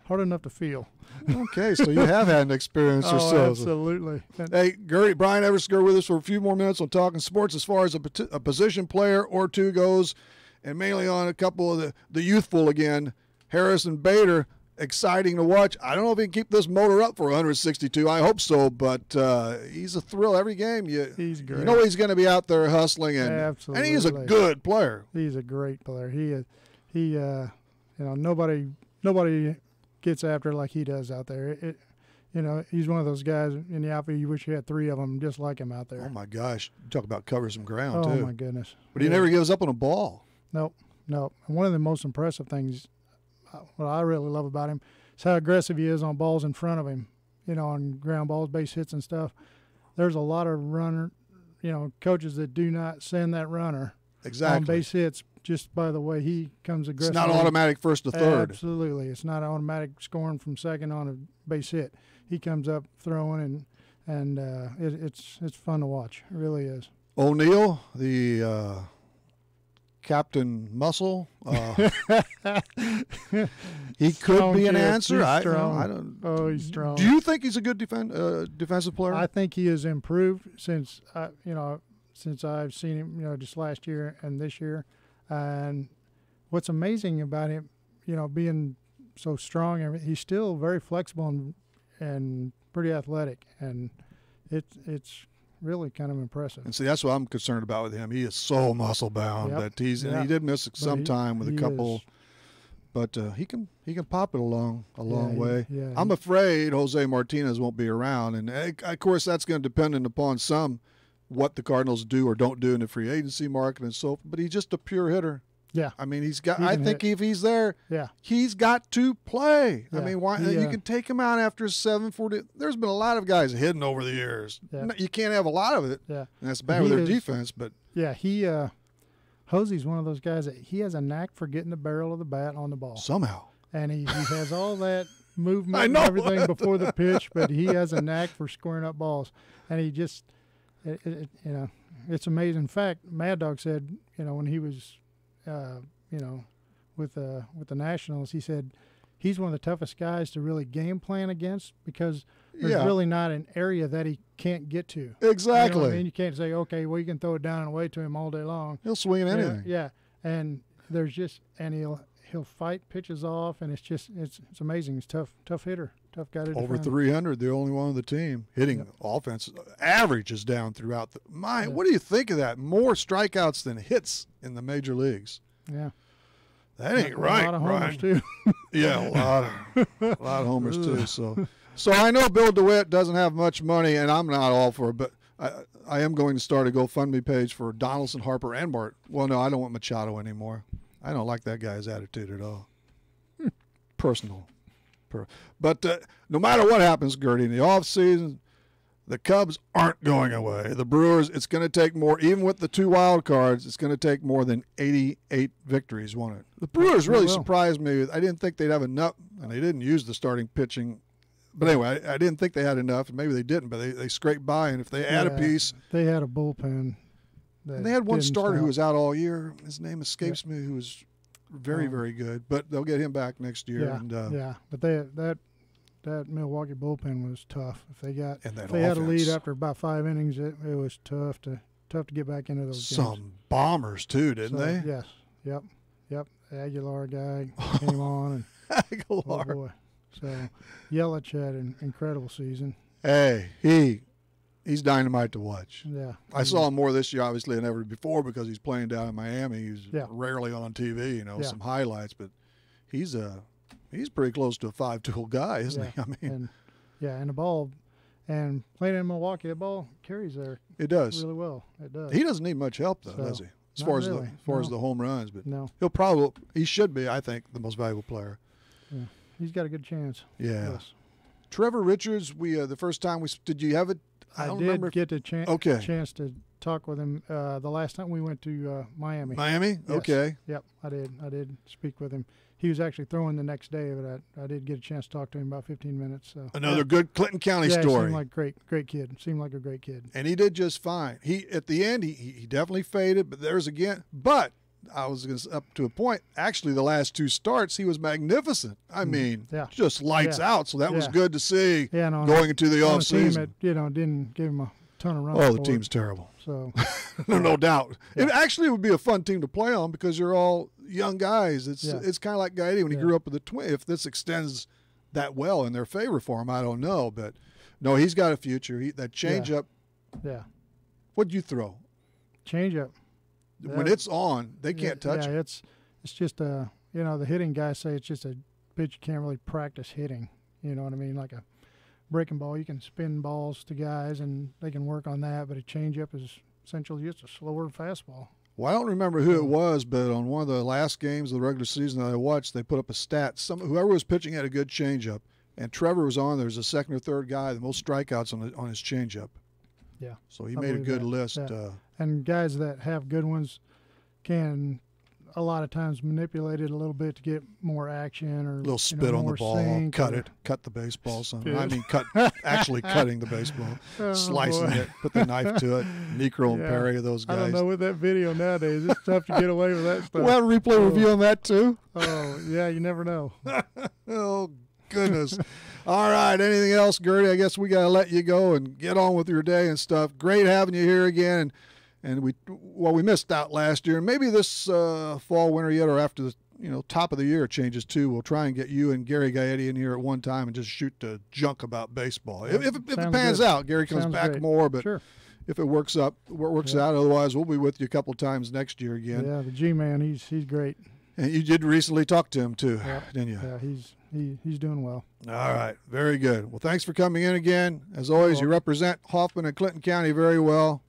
Hard enough to feel. Okay, so you have had an experience or so. Absolutely. Hey, Brian Eversger with us for a few more minutes on Talking Sports as far as a position player or two goes, and mainly on a couple of the youthful again. Harrison Bader, exciting to watch. I don't know if he can keep this motor up for 162. I hope so, but he's a thrill every game. He's great. You know he's going to be out there hustling, Absolutely. And he's a good player. He's a great player. Nobody gets after like he does out there. He's one of those guys in the outfield you wish you had 3 of them just like him out there. Oh my gosh, talk about cover some ground too. Oh my goodness. But he never gives up on a ball. Nope. And one of the most impressive things, what I really love about him, is how aggressive he is on balls in front of him, on ground balls, base hits and stuff. There's a lot of coaches that do not send that runner on base hits just by the way he comes aggressive. It's not automatic first to third. Absolutely. It's not automatic scoring from second on a base hit. He comes up throwing, and it's fun to watch. It really is. O'Neill, the Captain Muscle, he could be an answer. I don't. Oh, he's strong. Do you think he's a good defensive player? I think he has improved since since I've seen him, just last year and this year. And what's amazing about him, being so strong, he's still very flexible and pretty athletic, and it's really kind of impressive. And see, that's what I'm concerned about with him. He is so muscle bound that he did miss some time with a couple, but he can pop it a long way. I'm afraid Jose Martinez won't be around, and of course that's going to depend upon what the Cardinals do or don't do in the free agency market and so forth. But he's just a pure hitter. Yeah, I mean I think if he's there, he's got to play. Yeah. I mean, why you can take him out after 7-40. There's been a lot of guys hidden over the years. Yeah. You can't have a lot of it. Yeah, and that's bad with their defense. But Jose's one of those guys that he has a knack for getting the barrel of the bat on the ball somehow, and he has all that movement and everything before the pitch, but he has a knack for scoring up balls, and he just. It's amazing. In fact, Mad Dog said, when he was, with the Nationals, he said he's one of the toughest guys to really game plan against because there's really not an area that he can't get to. Exactly. I mean, you can't say, okay, well, you can throw it down and away to him all day long. He'll swing at anything. Yeah, and he'll fight pitches off, and it's amazing. He's tough hitter. Tough guy to over defend. 300, the only one on the team hitting offense. Average is down throughout the. What do you think of that? More strikeouts than hits in the major leagues. Yeah, that ain't right. A lot of homers too. Yeah, a lot of homers too. So I know Bill DeWitt doesn't have much money, and I'm not all for it, but I am going to start a GoFundMe page for Donaldson, Harper, and Bart. Well, no, I don't want Machado anymore. I don't like that guy's attitude at all. Personal. But no matter what happens, Gertie, in the offseason, the Cubs aren't going away. The Brewers, it's going to take more, even with the 2 wild cards, it's going to take more than 88 victories, won't it? The Brewers really surprised me. I didn't think they'd have enough, and they didn't use the starting pitching. But anyway, I didn't think they had enough, and maybe they didn't, but they scraped by, and if they add a piece. They had a bullpen. And they had one starter who was out all year. His name escapes me, who was very, very good. But they'll get him back next year. But that Milwaukee bullpen was tough. If they had a lead after about 5 innings, it was tough to get back into those games. Some bombers too, didn't they? Yes. Yep. The Aguilar guy came on, and Aguilar. Oh boy. So Yelich had an incredible season. Hey, he's dynamite to watch. Yeah. I saw him more this year, obviously, than ever before because he's playing down in Miami. He's rarely on TV, some highlights, but he's pretty close to a 5-tool guy, isn't he? I mean, and the ball, and playing in Milwaukee, the ball carries there. It does really well. It does. He doesn't need much help though, does he? As far as the home runs, but he should be, I think, the most valuable player. Yeah. He's got a good chance. Yeah. Yes. Trevor Richards, the first time did you have it? I did get a chance to talk with him the last time we went to Miami. Miami? Yes. Okay. Yep, I did speak with him. He was actually throwing the next day, but I did get a chance to talk to him about 15 minutes. So another good Clinton County story. He seemed like great kid. Seemed like a great kid. And he did just fine. At the end he definitely faded, but I was up to a point. Actually, the last 2 starts, he was magnificent. I mean, just lights out. So that was good to see going into the offseason. Didn't give him a ton of runs. Oh, the team's terrible. So no doubt. Yeah. It would be a fun team to play on because you're all young guys. It's kind of like Gaetti when he grew up with the Twins. If this extends that well in their favor for him, I don't know. But, no, he's got a future. That changeup. Yeah. What'd you throw? Changeup. When it's on, they can't touch it. It's just the hitting guys say it's just a pitch you can't really practice hitting. You know what I mean? Like a breaking ball, you can spin balls to guys and they can work on that, but a changeup is essentially just a slower fastball. Well, I don't remember who it was, but on one of the last games of the regular season that I watched, they put up a stat. Whoever was pitching had a good changeup, and Trevor was on. There's a second or third guy, the most strikeouts on his changeup. Yeah. So he I made a believe good that. list. Yeah. And guys that have good ones can a lot of times manipulate it a little bit to get more action or a little spit on the ball, cut the baseball. I mean, actually cutting the baseball, slicing it, put the knife to it. Necro and Perry, those guys. I don't know with that video nowadays. It's tough to get away with that stuff. We'll have a replay review on that too. Oh yeah, you never know. Oh goodness. All right. Anything else, Gertie? I guess we got to let you go and get on with your day and stuff. Great having you here again. And we missed out last year. Maybe this fall, winter yet, or after the top of the year changes too. We'll try and get you and Gary Gaetti in here at one time and just shoot the junk about baseball. If it pans out, Gary comes back more. But if it works out, otherwise we'll be with you a couple of times next year again. Yeah, the G-Man, he's great. And you did recently talk to him too, didn't you? Yeah, he's doing well. All right, very good. Well, thanks for coming in again. As always, you represent Hoffman and Clinton County very well.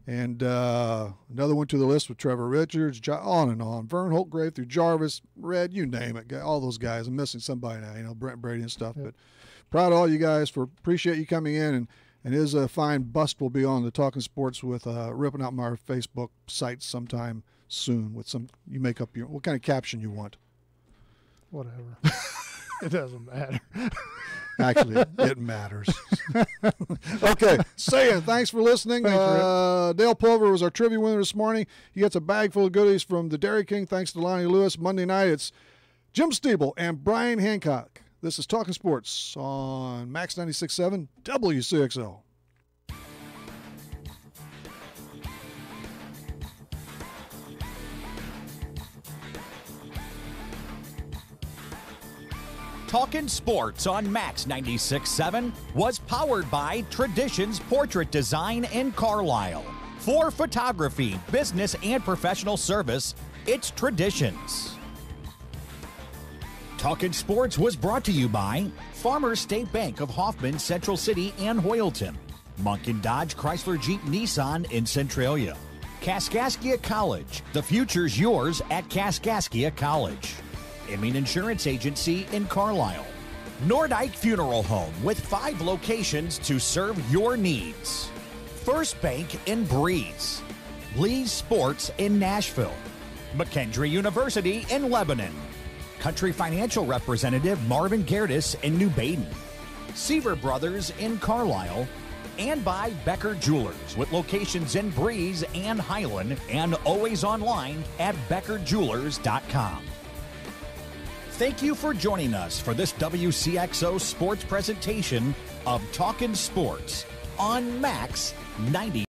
And another one to the list with Trevor Richards, on and on. Vern Holtgrave through Jarvis, Red, you name it. All those guys. I'm missing somebody now, Brent Brady and stuff. Yep. But proud of all you guys. Appreciate you coming in. And his fine bust will be on the Talkin' Sports with ripping out my Facebook site sometime soon with you make up what kind of caption you want. Whatever. It doesn't matter. Actually, it matters. Okay, thanks for listening. Thanks, Dale Pulver was our trivia winner this morning. He gets a bag full of goodies from the Dairy King. Thanks to Lonnie Lewis. Monday night, it's Jim Stiebel and Brian Hancock. This is Talkin' Sports on Max 96.7 WCXO. Talkin' Sports on Max 96.7 was powered by Traditions Portrait Design in Carlisle. For photography, business, and professional service, it's Traditions. Talkin' Sports was brought to you by Farmers State Bank of Hoffman, Central City, and Hoyleton. Munkin Dodge Chrysler Jeep Nissan in Centralia. Kaskaskia College. The future's yours at Kaskaskia College. Emin Insurance Agency in Carlisle. Nordike Funeral Home with 5 locations to serve your needs. First Bank in Breeze. Lee's Sports in Nashville. McKendree University in Lebanon. Country Financial Representative Marvin Gerdes in New Baden. Seaver Brothers in Carlisle. And by Becker Jewelers with locations in Breeze and Highland and always online at beckerjewelers.com. Thank you for joining us for this WCXO sports presentation of Talkin' Sports on Max 90.